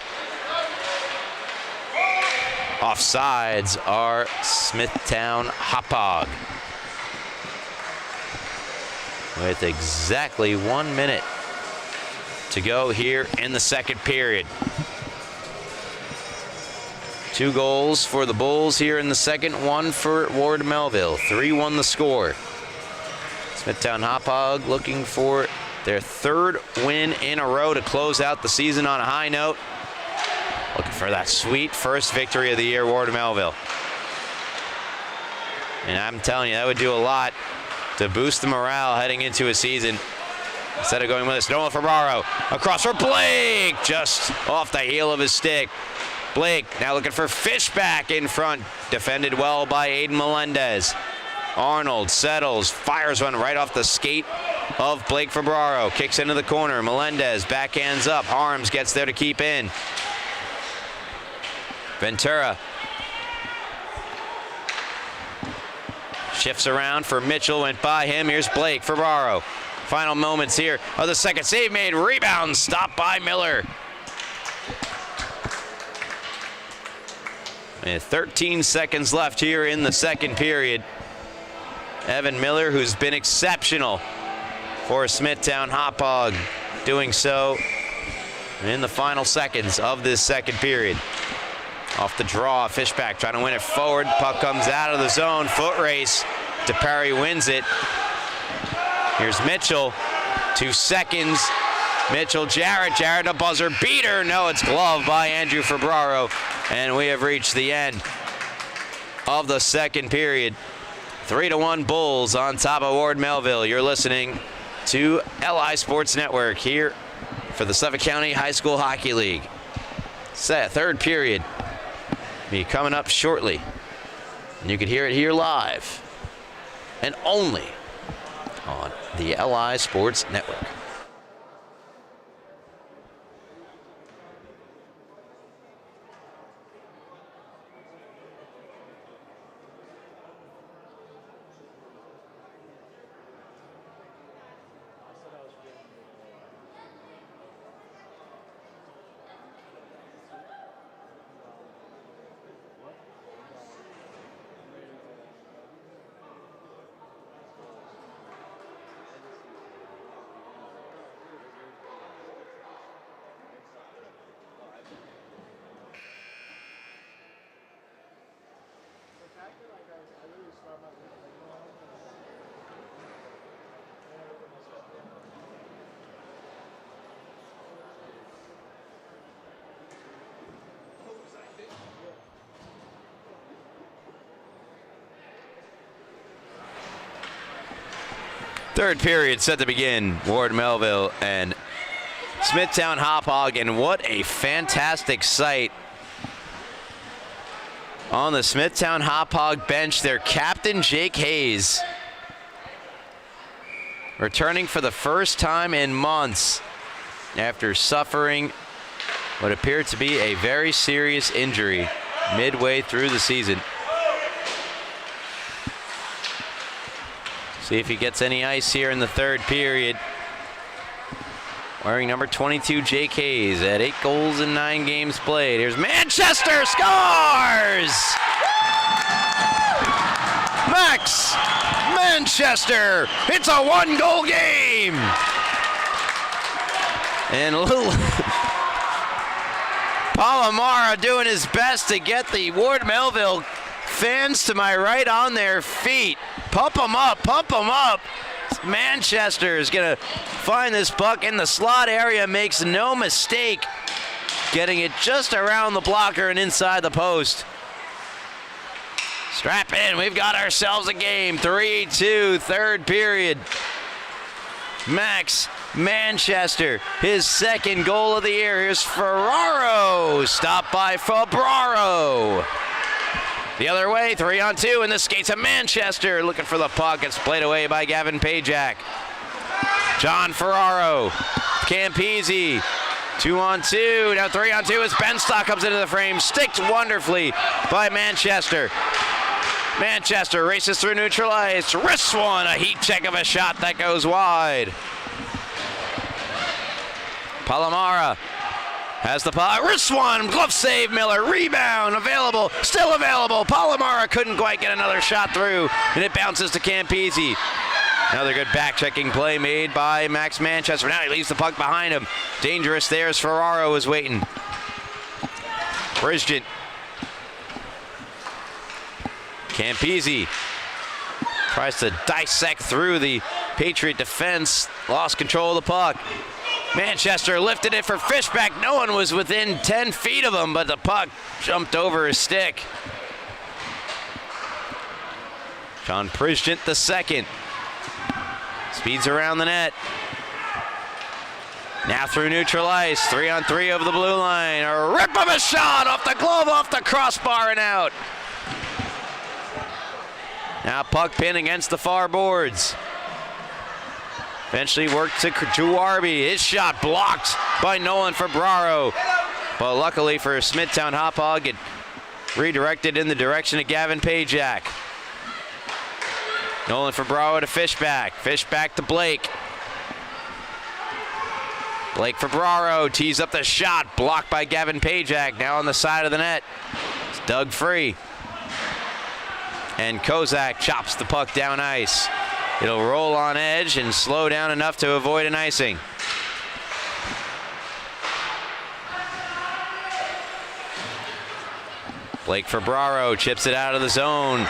Offsides are Smithtown Hauppauge. With exactly 1 minute to go here in the second period. 2 goals for the Bulls here in the second, 1 for Ward Melville. 3-1 the score. Smithtown Hauppauge looking for their 3rd win in a row to close out the season on a high note. Looking for that sweet first victory of the year, Ward Melville. And I'm telling you, that would do a lot to boost the morale heading into a season. Instead of going with us, Noah Fabraro across for Blake, just off the heel of his stick. Blake now looking for Fishback in front, defended well by Aiden Melendez. Arnold settles, fires one right off the skate of Blake Fabraro. Kicks into the corner. Melendez backhands up. Harms gets there to keep in. Ventura shifts around for Mitchell, went by him. Here's Blake Fabraro. Final moments here of the second. Save made. Rebound stopped by Miller. With 13 seconds left here in the second period. Evan Miller, who's been exceptional for Smithtown Hauppauge, doing so in the final seconds of this second period. Off the draw, Fishback trying to win it forward. Puck comes out of the zone. Foot race. DePerry wins it. Here's Mitchell. 2 seconds. Mitchell, Jarrett, a buzzer beater. No, it's gloved by Andrew Ferbraro. And we have reached the end of the second period. 3-1 Bulls on top of Ward Melville. You're listening to LI Sports Network here for the Suffolk County High School Hockey League. Third period be coming up shortly. And you can hear it here live and only on the LI Sports Network. Third period set to begin. Ward Melville and Smithtown Hauppauge, and what a fantastic sight on the Smithtown Hauppauge bench. Their captain, Jake Hayes, returning for the first time in months after suffering what appeared to be a very serious injury midway through the season. See if he gets any ice here in the third period. Wearing number 22, Jake Hayes, at 8 goals in 9 games played. Here's Manchester, scores! Max Manchester, it's a 1-goal game! And a little Palomara doing his best to get the Ward Melville fans to my right on their feet. Pump them up, pump them up. Manchester is going to find this puck in the slot area, makes no mistake, getting it just around the blocker and inside the post. Strap in, we've got ourselves a game. 3-2, third period. Max Manchester, his second goal of the year. Here's Ferraro, stopped by Ferraro. The other way, 3-on-2, and the skates of Manchester looking for the puck. It's played away by Gavin Pajak. John Ferraro, Campese, 2-on-2, now 3-on-2 as Benstock comes into the frame, sticked wonderfully by Manchester. Manchester races through neutral ice, wrists one, a heat check of a shot that goes wide. Palomara has the puck, wrist one, glove save, Miller, rebound, available, still available. Palomara couldn't quite get another shot through, and it bounces to Campese. Another good back-checking play made by Max Manchester. Now he leaves the puck behind him. Dangerous there as Ferraro is waiting. Bridget. Campese tries to dissect through the Patriot defense, lost control of the puck. Manchester lifted it for Fishback. No one was within 10 feet of him, but the puck jumped over his stick. Sean Prizgent the second. Speeds around the net. Now through neutral ice. 3-on-3 over the blue line. A rip of a shot off the glove, off the crossbar and out. Now puck pin against the far boards. Eventually worked to Juarbi. His shot blocked by Nolan Ferbraro. But luckily for Smithtown Hauppauge, it redirected in the direction of Gavin Pajak. Nolan Ferbraro to Fishback. Fishback to Blake. Blake Ferbraro tees up the shot. Blocked by Gavin Pajak. Now on the side of the net. dug free. And Kozak chops the puck down ice. It'll roll on edge and slow down enough to avoid an icing. Blake Ferbraro chips it out of the zone.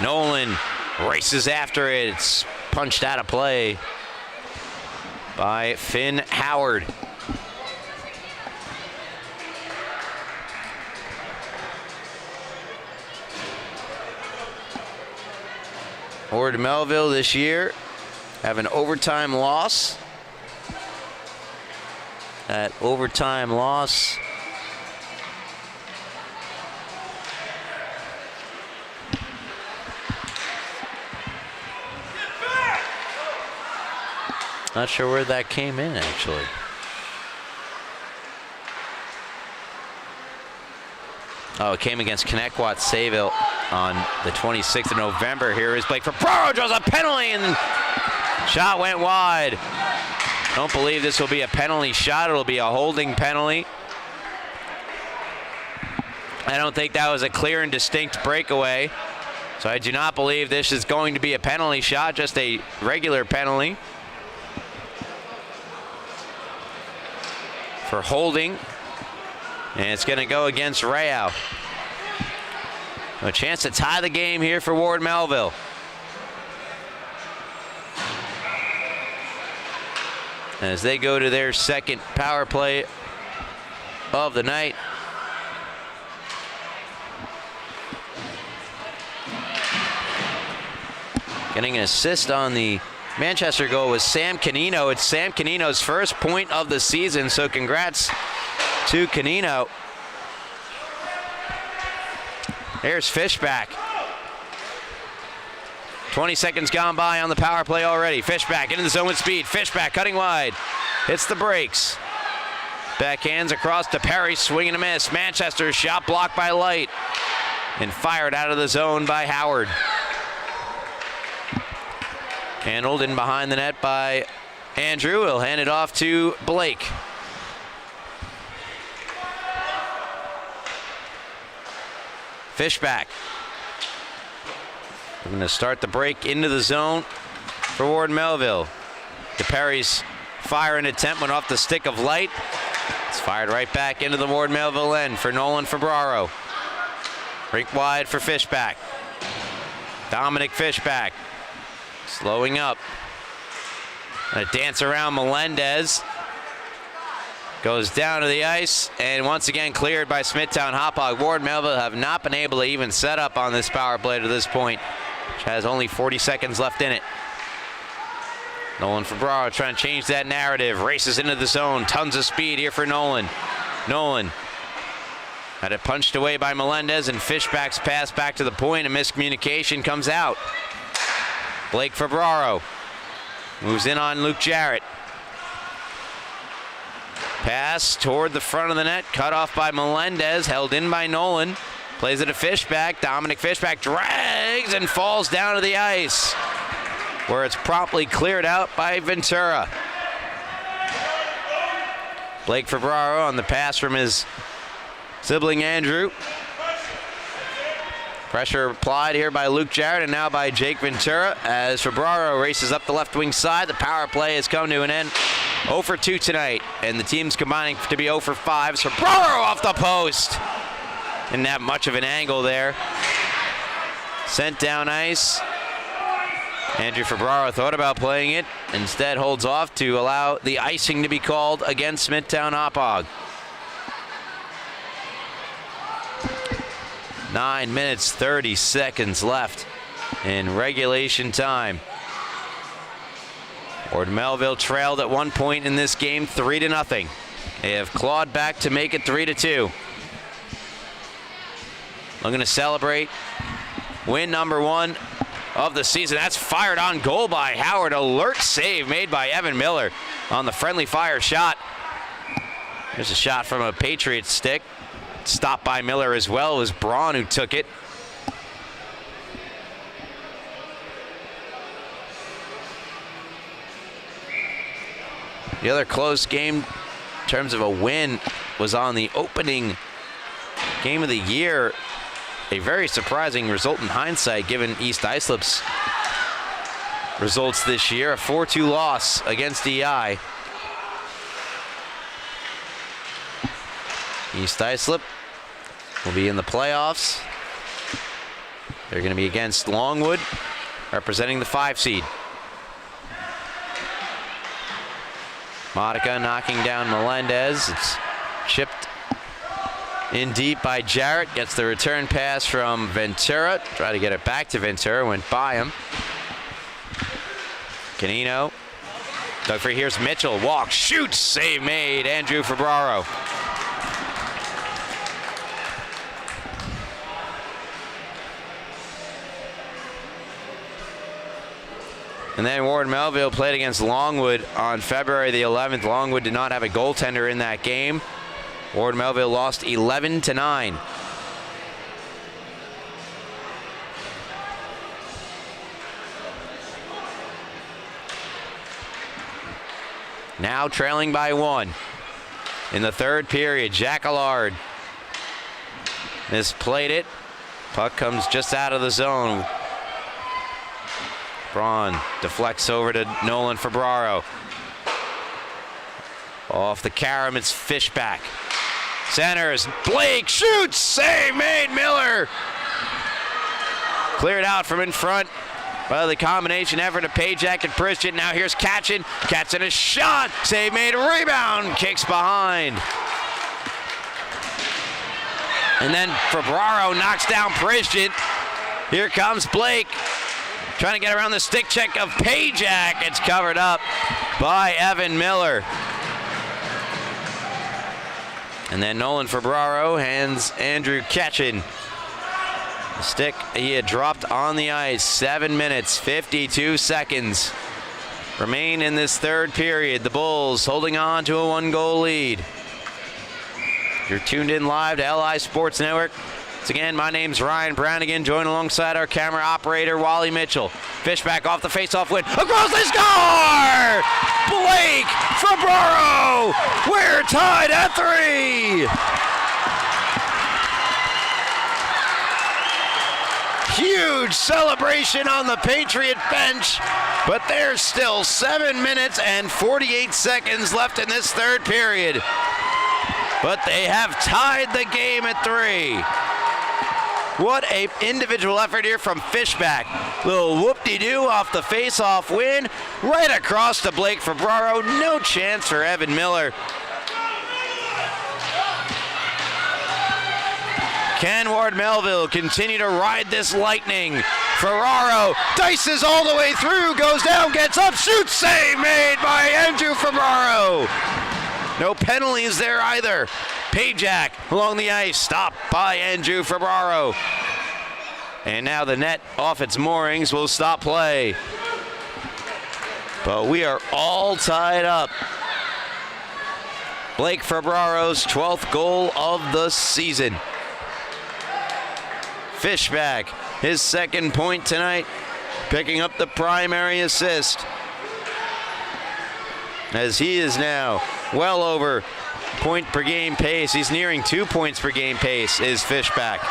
Nolan races after it. It's punched out of play by Finn Howard. Ward Melville this year have an overtime loss. That overtime loss not sure where that came in, actually. Oh, it came against Connecticut Sayville on the 26th of November. Here is Blake Ferbraro, draws a penalty, and shot went wide. Don't believe this will be a penalty shot. It'll be a holding penalty. I don't think that was a clear and distinct breakaway. So I do not believe this is going to be a penalty shot, just a regular penalty for holding. And it's going to go against Rayo. A chance to tie the game here for Ward Melville. As they go to their second power play of the night. Getting an assist on the Manchester goal was Sam Canino. It's Sam Canino's first point of the season, so congrats to Canino. There's Fishback. 20 seconds gone by on the power play already. Fishback into the zone with speed. Fishback cutting wide. Hits the brakes. Backhands across to Perry. Swing and a miss. Manchester's shot blocked by Light. And fired out of the zone by Howard. Handled in behind the net by Andrew. He'll hand it off to Blake. Fishback. We're going to start the break into the zone for Ward Melville. DePerry's firing attempt went off the stick of Light. It's fired right back into the Ward Melville end for Nolan Ferbraro. Rink wide for Fishback. Dominic Fishback slowing up. A dance around Melendez. Goes down to the ice and once again cleared by Smithtown Hauppauge. Ward Melville have not been able to even set up on this power play to this point, which has only 40 seconds left in it. Nolan Ferbraro trying to change that narrative. Races into the zone. Tons of speed here for Nolan. Nolan had it punched away by Melendez, and Fishback's pass back to the point. A miscommunication comes out. Blake Ferbraro moves in on Luke Jarrett. Pass toward the front of the net, cut off by Melendez, held in by Nolan. Plays it to Fishback. Dominic Fishback drags and falls down to the ice, where it's promptly cleared out by Ventura. Blake Ferbraro on the pass from his sibling Andrew. Pressure applied here by Luke Jarrett and now by Jake Ventura as Ferbraro races up the left wing side. The power play has come to an end. 0 for 2 tonight, and the team's combining to be 0 for 5. Ferbraro off the post. Didn't have much of an angle there. Sent down ice. Andrew Ferbraro thought about playing it, instead holds off to allow the icing to be called against Smithtown Hauppauge. 9 minutes, 30 seconds left in regulation time. Ward Melville trailed at one point in this game 3-0. They have clawed back to make it 3-2. Looking to celebrate win number 1 of the season. That's fired on goal by Howard. Alert save made by Evan Miller on the friendly fire shot. There's a shot from a Patriots stick. Stopped by Miller as well. It was Braun who took it. The other close game in terms of a win was on the opening game of the year. A very surprising result in hindsight given East Islip's results this year. A 4-2 loss against EI. East Islip will be in the playoffs. They're going to be against Longwood, representing the 5 seed. Monica knocking down Melendez. It's chipped in deep by Jarrett. Gets the return pass from Ventura. Try to get it back to Ventura. Went by him. Canino. Dug free. Here's Mitchell. Walk. Shoots. Save made. Andrew Febraro. And then Ward Melville played against Longwood on February the 11th. Longwood did not have a goaltender in that game. Ward Melville lost 11-9. Now trailing by 1 in the third period. Jack Allard misplayed it. Puck comes just out of the zone. Braun deflects over to Nolan Febraro. Off the carom, it's Fishback. Centers, Blake shoots, save made, Miller. Cleared out from in front by the combination effort of Pajak and Pritchett. Now here's Katchen. Katchen a shot, save made, rebound, kicks behind. And then Febraro knocks down Pritchett. Here comes Blake. Trying to get around the stick check of Pajak. It's covered up by Evan Miller. And then Nolan Febraro hands Andrew Ketchin. The stick he had dropped on the ice. 7 minutes, 52 seconds remain in this third period. The Bulls holding on to a 1-goal lead. You're tuned in live to LI Sports Network. Once again, my name's Ryan Brannigan, joined alongside our camera operator, Wally Mitchell. Fishback off the face-off win. Across the score! Blake Febraro! We're tied at 3! Huge celebration on the Patriot bench, but there's still 7 minutes and 48 seconds left in this third period. But they have tied the game at 3. What a individual effort here from Fishback. Little whoop-de-doo off the face-off win. Right across to Blake Febraro. No chance for Evan Miller. Can Ward Melville continue to ride this lightning? Ferraro dices all the way through, goes down, gets up, shoots, save made by Andrew Febraro. No penalties there either. Pajak along the ice, stopped by Andrew Febraro. And now the net off its moorings will stop play. But we are all tied up. Blake Febraro's 12th goal of the season. Fishback, his second point tonight, picking up the primary assist. As he is now well over point per game pace. He's nearing 2 points per game pace is Fishback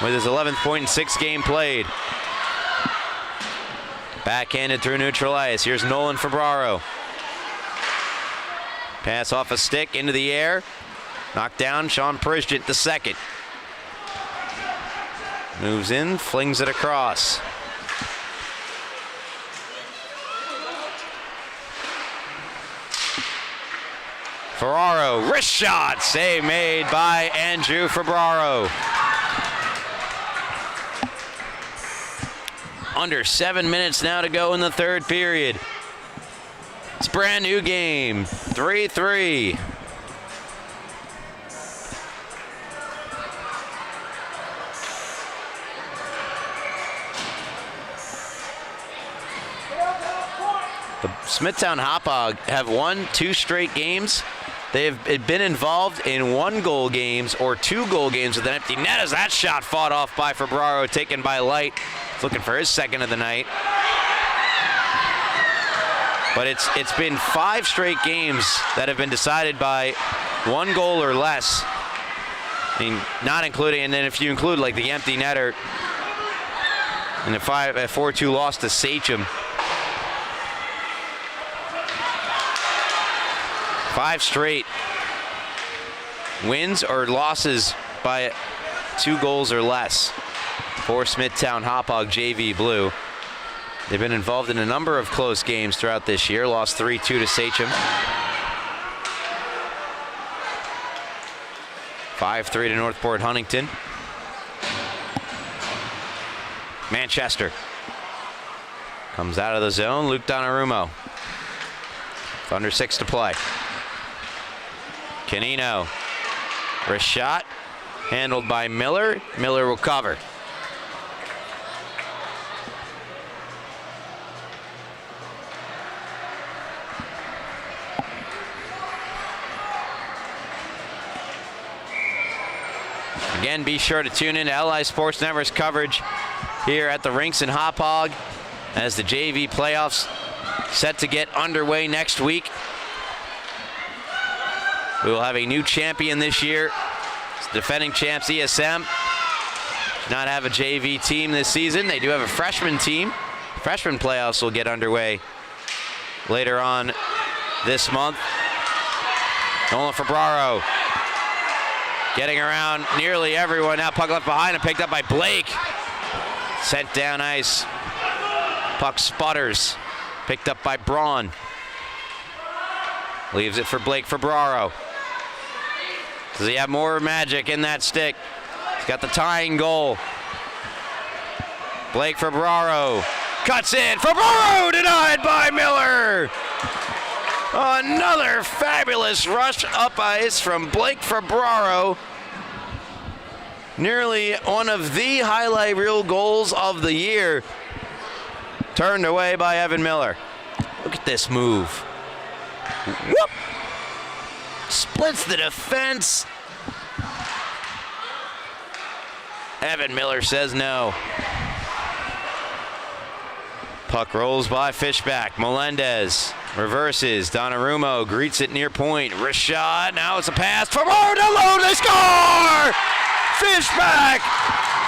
with his 11th point in 6 games played. Backhanded through neutral ice. Here's Nolan Febraro. Pass off a stick into the air. Knocked down Sean Pritchett the second. Moves in, flings it across. Ferraro, wrist shot, save made by Andrew Febraro. Under 7 minutes now to go in the third period. It's a brand new game, 3-3. The Smithtown Hauppauge have won 2 straight games. They have been involved in 1-goal games or 2-goal games with an empty net as that shot fought off by Febraro, taken by Light. He's looking for his second of the night. But it's been 5 straight games that have been decided by 1 goal or less. I mean, not including, and then if you include like the empty netter and a 4-2 loss to Sachem. 5 straight wins or losses by 2 goals or less for Smithtown Hauppauge JV Blue. They've been involved in a number of close games throughout this year. Lost 3-2 to Sachem. 5-3 to Northport Huntington. Manchester comes out of the zone. Luke Donnarumma. Under 6 to play. Canino. Wrist shot. Handled by Miller. Miller will cover. Again, be sure to tune in to LI Sports Network's coverage here at the rinks in Hauppauge as the JV playoffs set to get underway next week. We will have a new champion this year. It's defending champs ESM. Do not have a JV team this season. They do have a freshman team. Freshman playoffs will get underway later on this month. Nolan Febraro getting around nearly everyone. Now puck left behind and picked up by Blake. Sent down ice. Puck sputters. Picked up by Braun. Leaves it for Blake Febraro. Does he have more magic in that stick? He's got the tying goal. Blake Febraro cuts in. Febraro denied by Miller. Another fabulous rush up ice from Blake Febraro. Nearly one of the highlight reel goals of the year. Turned away by Evan Miller. Look at this move. Whoop! Splits the defense. Evan Miller says no. Puck rolls by Fishback. Melendez reverses. Donnarumma greets it near point. Wrist shot. Now it's a pass. Febraro down low. They score! Fishback!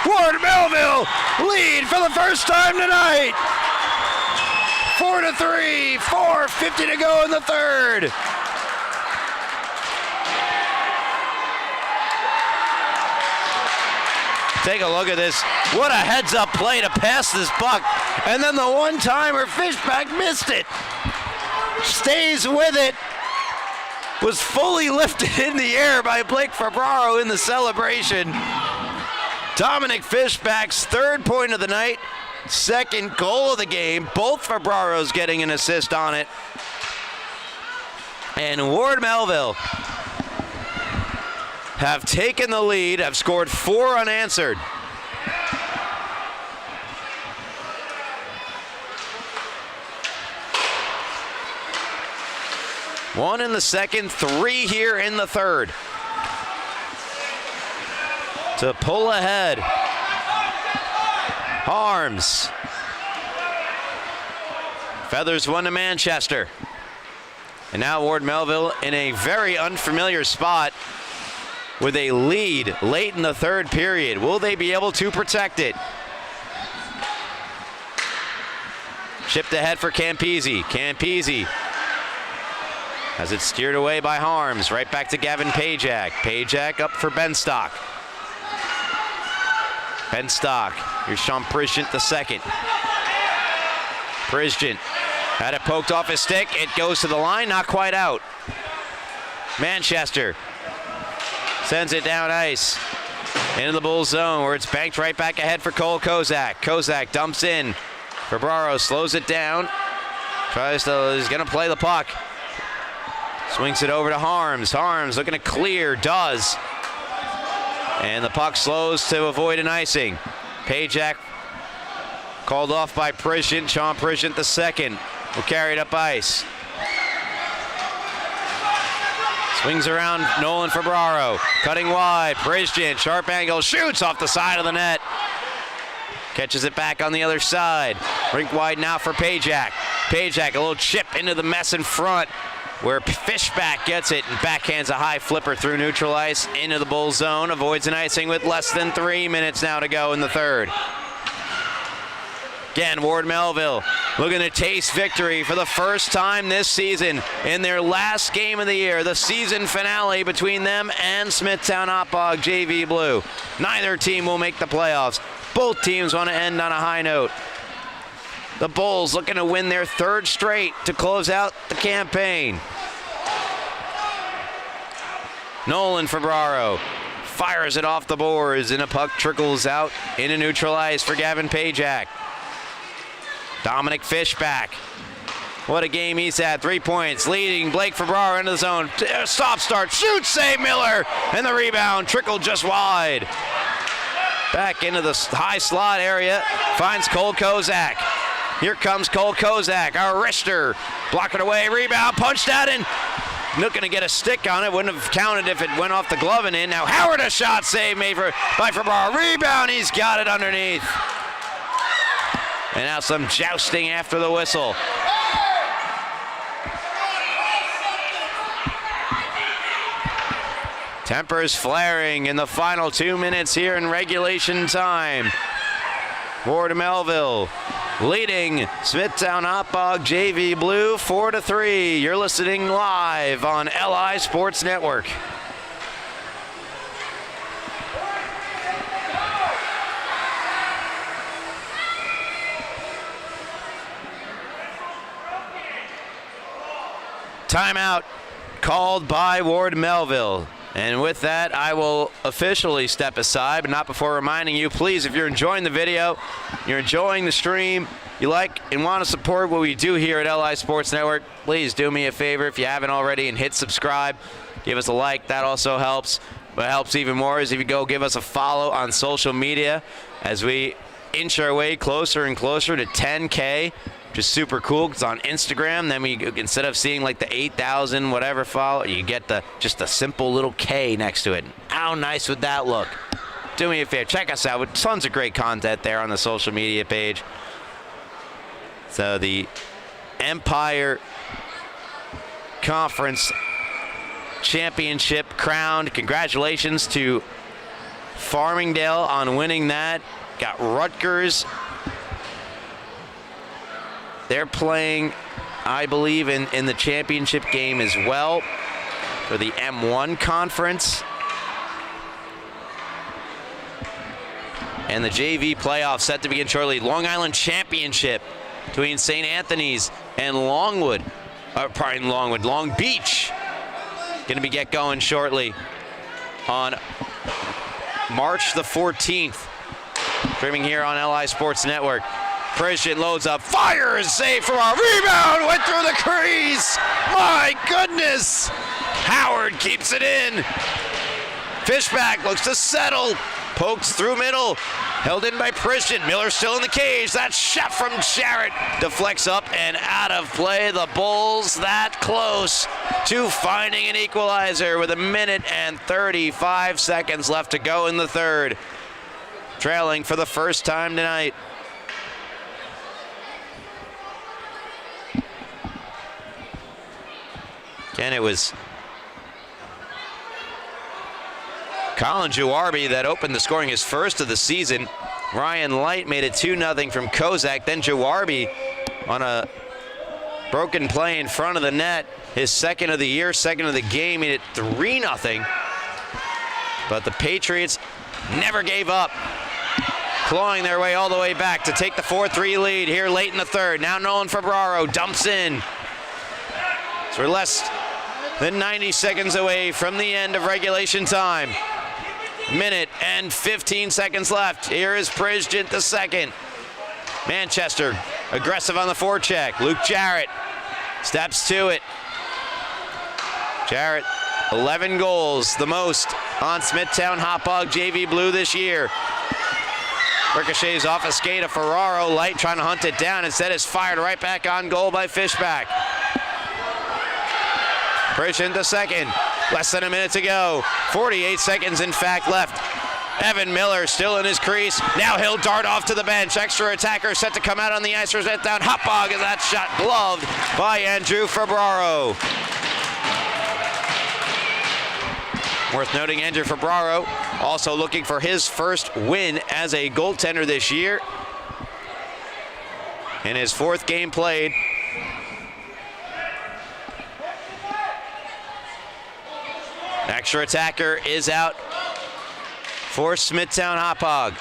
Ward Melville lead for the first time tonight. 4-3. 4:50 to go in the third. Take a look at this. What a heads-up play to pass this puck. And then the one-timer, Fishback missed it. Stays with it. Was fully lifted in the air by Blake Febraro in the celebration. Dominic Fishback's 3rd point of the night. 2nd goal of the game. Both Febraros getting an assist on it. And Ward Melville have taken the lead, have scored 4 unanswered. One in the second, 3 here in the third. To pull ahead. Harms. Feathers one to Manchester. And now Ward Melville in a very unfamiliar spot with a lead late in the third period. Will they be able to protect it? Chipped ahead for Campese. Campese has it steered away by Harms. Right back to Gavin Pajak. Pajak up for Benstock. Benstock. Here's Sean Prizgent the second. Prizgent had it poked off his stick. It goes to the line, not quite out. Manchester sends it down ice into the Bulls zone where it's banked right back ahead for Cole Kozak. Kozak dumps in. Febraro slows it down. He's gonna play the puck. Swings it over to Harms. Harms looking to clear, does. And the puck slows to avoid an icing. Pajak called off by Prizgent. Sean Prizgent the second will carry it up ice. Swings around Nolan Febraro. Cutting wide. Prizgent, sharp angle, shoots off the side of the net. Catches it back on the other side. Rink wide now for Pajak. Pajak, a little chip into the mess in front. where Fishback gets it and backhands a high flipper through neutral ice into the Bull zone. Avoids an icing with less than 3 minutes now to go in the third. Again, Ward Melville looking to taste victory for the first time this season in their last game of the year, the season finale between them and Smithtown Hauppauge JV Blue. Neither team will make the playoffs. Both teams want to end on a high note. The Bulls looking to win their third straight to close out the campaign. Nolan Febraro fires it off the boards and a puck trickles out into neutral ice for Gavin Pajak. Dominic Fishback. What a game he's had. 3 points, leading Blake Febraro into the zone. Stop, start, shoot, save Miller. And the rebound trickled just wide. Back into the high slot area. Finds Cole Kozak. Here comes Cole Kozak, our wrister. Block it away, rebound, punched out in. Looking to get a stick on it. Wouldn't have counted if it went off the glove and in. Now Howard, a shot save made by Febraro. Rebound, he's got it underneath. And now some jousting after the whistle. Tempers flaring in the final 2 minutes here in regulation time. Ward Melville leading Smithtown Hauppauge JV Blue 4-3. You're listening live on LI Sports Network. Timeout called by Ward Melville. And with that, I will officially step aside, but not before reminding you, please, if you're enjoying the video, you're enjoying the stream, you like and want to support what we do here at LI Sports Network, please do me a favor if you haven't already and hit subscribe. Give us a like. That also helps. What helps even more is if you go give us a follow on social media as we inch our way closer and closer to 10K. Which is super cool. It's on Instagram. Then we, instead of seeing like the 8,000 whatever follow, you get just a simple little K next to it. How nice would that look? Do me a favor, check us out. With tons of great content there on the social media page. So the Empire Conference Championship crowned. Congratulations to Farmingdale on winning that. Got Rutgers. They're playing, I believe, in the championship game as well for the M1 conference. And the JV playoffs set to begin shortly. Long Island Championship between St. Anthony's and Long Beach. Going to get going shortly on March the 14th. Streaming here on LI Sports Network. Christian loads up, fires, save from our rebound, went through the crease. My goodness. Howard keeps it in. Fishback looks to settle, pokes through middle, held in by Christian. Miller still in the cage. That shot from Jarrett deflects up and out of play. The Bulls that close to finding an equalizer with 1 minute and 35 seconds left to go in the third. Trailing for the first time tonight. Again, it was Colin Juarbi that opened the scoring, his first of the season. Ryan Light made it 2-0 from Kozak. Then Juarbi on a broken play in front of the net. His second of the year, second of the game, made it 3-0. But the Patriots never gave up, clawing their way all the way back to take the 4-3 lead here late in the third. Now Nolan Febraro dumps in. So we're less than 90 seconds away from the end of regulation time. 1 minute and 15 seconds left. Here is Prizgent the second. Manchester aggressive on the forecheck. Luke Jarrett steps to it. Jarrett, 11 goals, the most on Smithtown Hauppauge JV Blue this year. Ricochets off a skate of Ferraro. Light trying to hunt it down. Instead is fired right back on goal by Fishback. Prizgent the second. Less than a minute to go. 48 seconds, in fact, left. Evan Miller still in his crease. Now he'll dart off to the bench. Extra attacker set to come out on the ice for Smithtown Hauppauge as that shot gloved by Andrew Febraro. Worth noting, Andrew Febraro also looking for his first win as a goaltender this year. In his 4th game played. Extra attacker is out for Smithtown Hauppauge.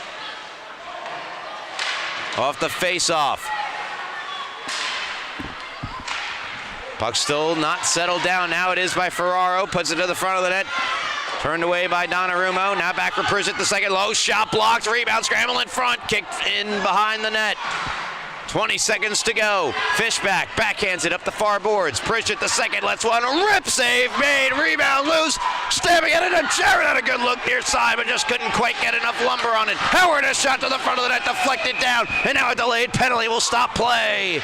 Off the face-off. Puck still not settled down. Now it is by Ferraro. Puts it to the front of the net. Turned away by Donnarumma. Now back for Pritchett, the second. Low shot blocked. Rebound scramble in front. Kicked in behind the net. 20 seconds to go. Fishback backhands it up the far boards. Pritchett, the second, lets one. Rip save made. Rebound loose. Stabbing at it. And Jared had a good look near side, but just couldn't quite get enough lumber on it. Howard, a shot to the front of the net. Deflected down. And now a delayed penalty will stop play.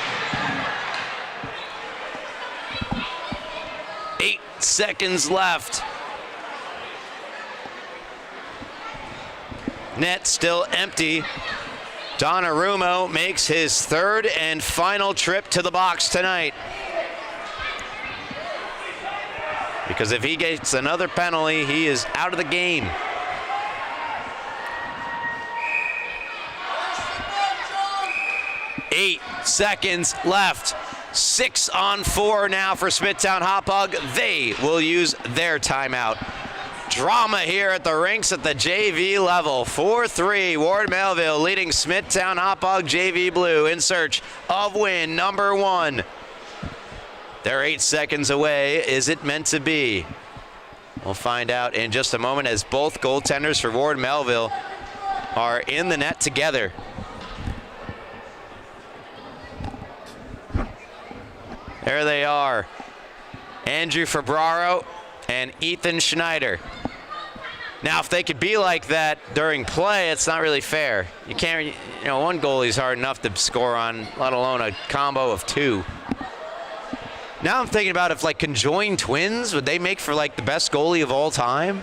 8 seconds left. Net still empty. Donnarumma makes his 3rd and final trip to the box tonight. Because if he gets another penalty, he is out of the game. Eight seconds left. 6 on 4 now for Smithtown Hauppauge. They will use their timeout. Drama here at the rinks at the JV level. 4-3, Ward Melville leading Smithtown Hauppauge JV Blue in search of win number 1. They're 8 seconds away. Is it meant to be? We'll find out in just a moment as both goaltenders for Ward Melville are in the net together. There they are. Andrew Febraro and Ethan Schneider. Now, if they could be like that during play, it's not really fair. You can't, one goalie's hard enough to score on, let alone a combo of 2. Now I'm thinking about if like conjoined twins, would they make for like the best goalie of all time?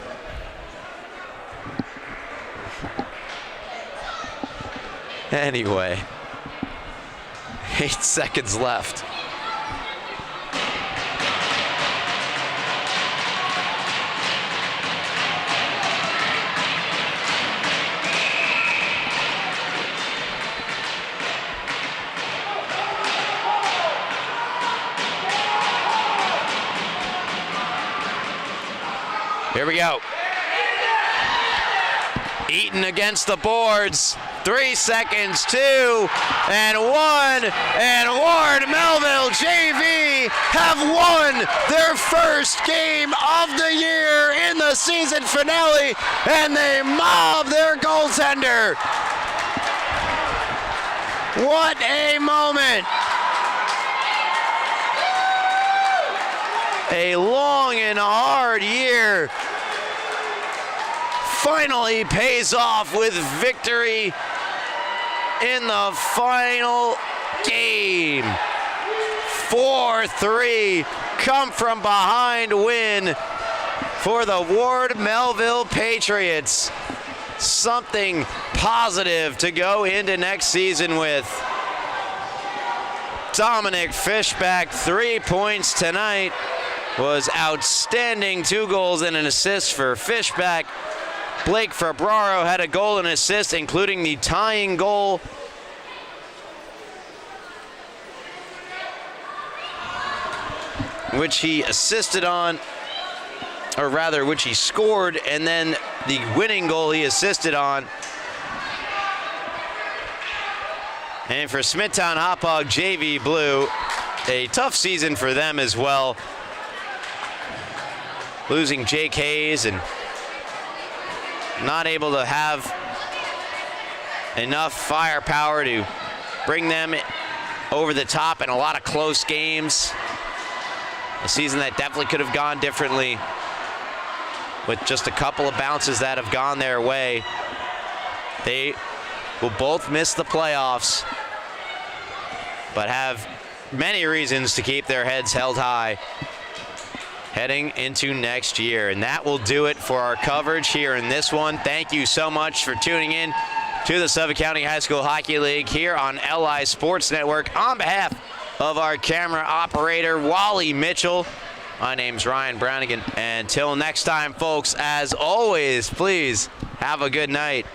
Anyway, 8 seconds left. Here we go. Eaton against the boards. 3 seconds, 2, and 1. And Ward Melville JV have won their first game of the year in the season finale, and they mob their goaltender. What a moment. A long and hard year finally pays off with victory in the final game. 4-3, come from behind win for the Ward Melville Patriots. Something positive to go into next season with. Dominic Fishback, 3 points tonight. Was outstanding. 2 goals and an assist for Fishback. Blake Febraro had a goal and assist, including the tying goal. Which he assisted on, or rather, which he scored, and then the winning goal he assisted on. And for Smithtown Hauppauge JV Blue, a tough season for them as well. Losing Jake Hayes and not able to have enough firepower to bring them over the top in a lot of close games. A season that definitely could have gone differently with just a couple of bounces that have gone their way. They will both miss the playoffs, but have many reasons to keep their heads held high heading into next year. And that will do it for our coverage here in this one. Thank you so much for tuning in to the Suffolk County High School Hockey League here on LI Sports Network. On behalf of our camera operator, Wally Mitchell, My name's Ryan Branigan. And until next time, folks, as always, please have a good night.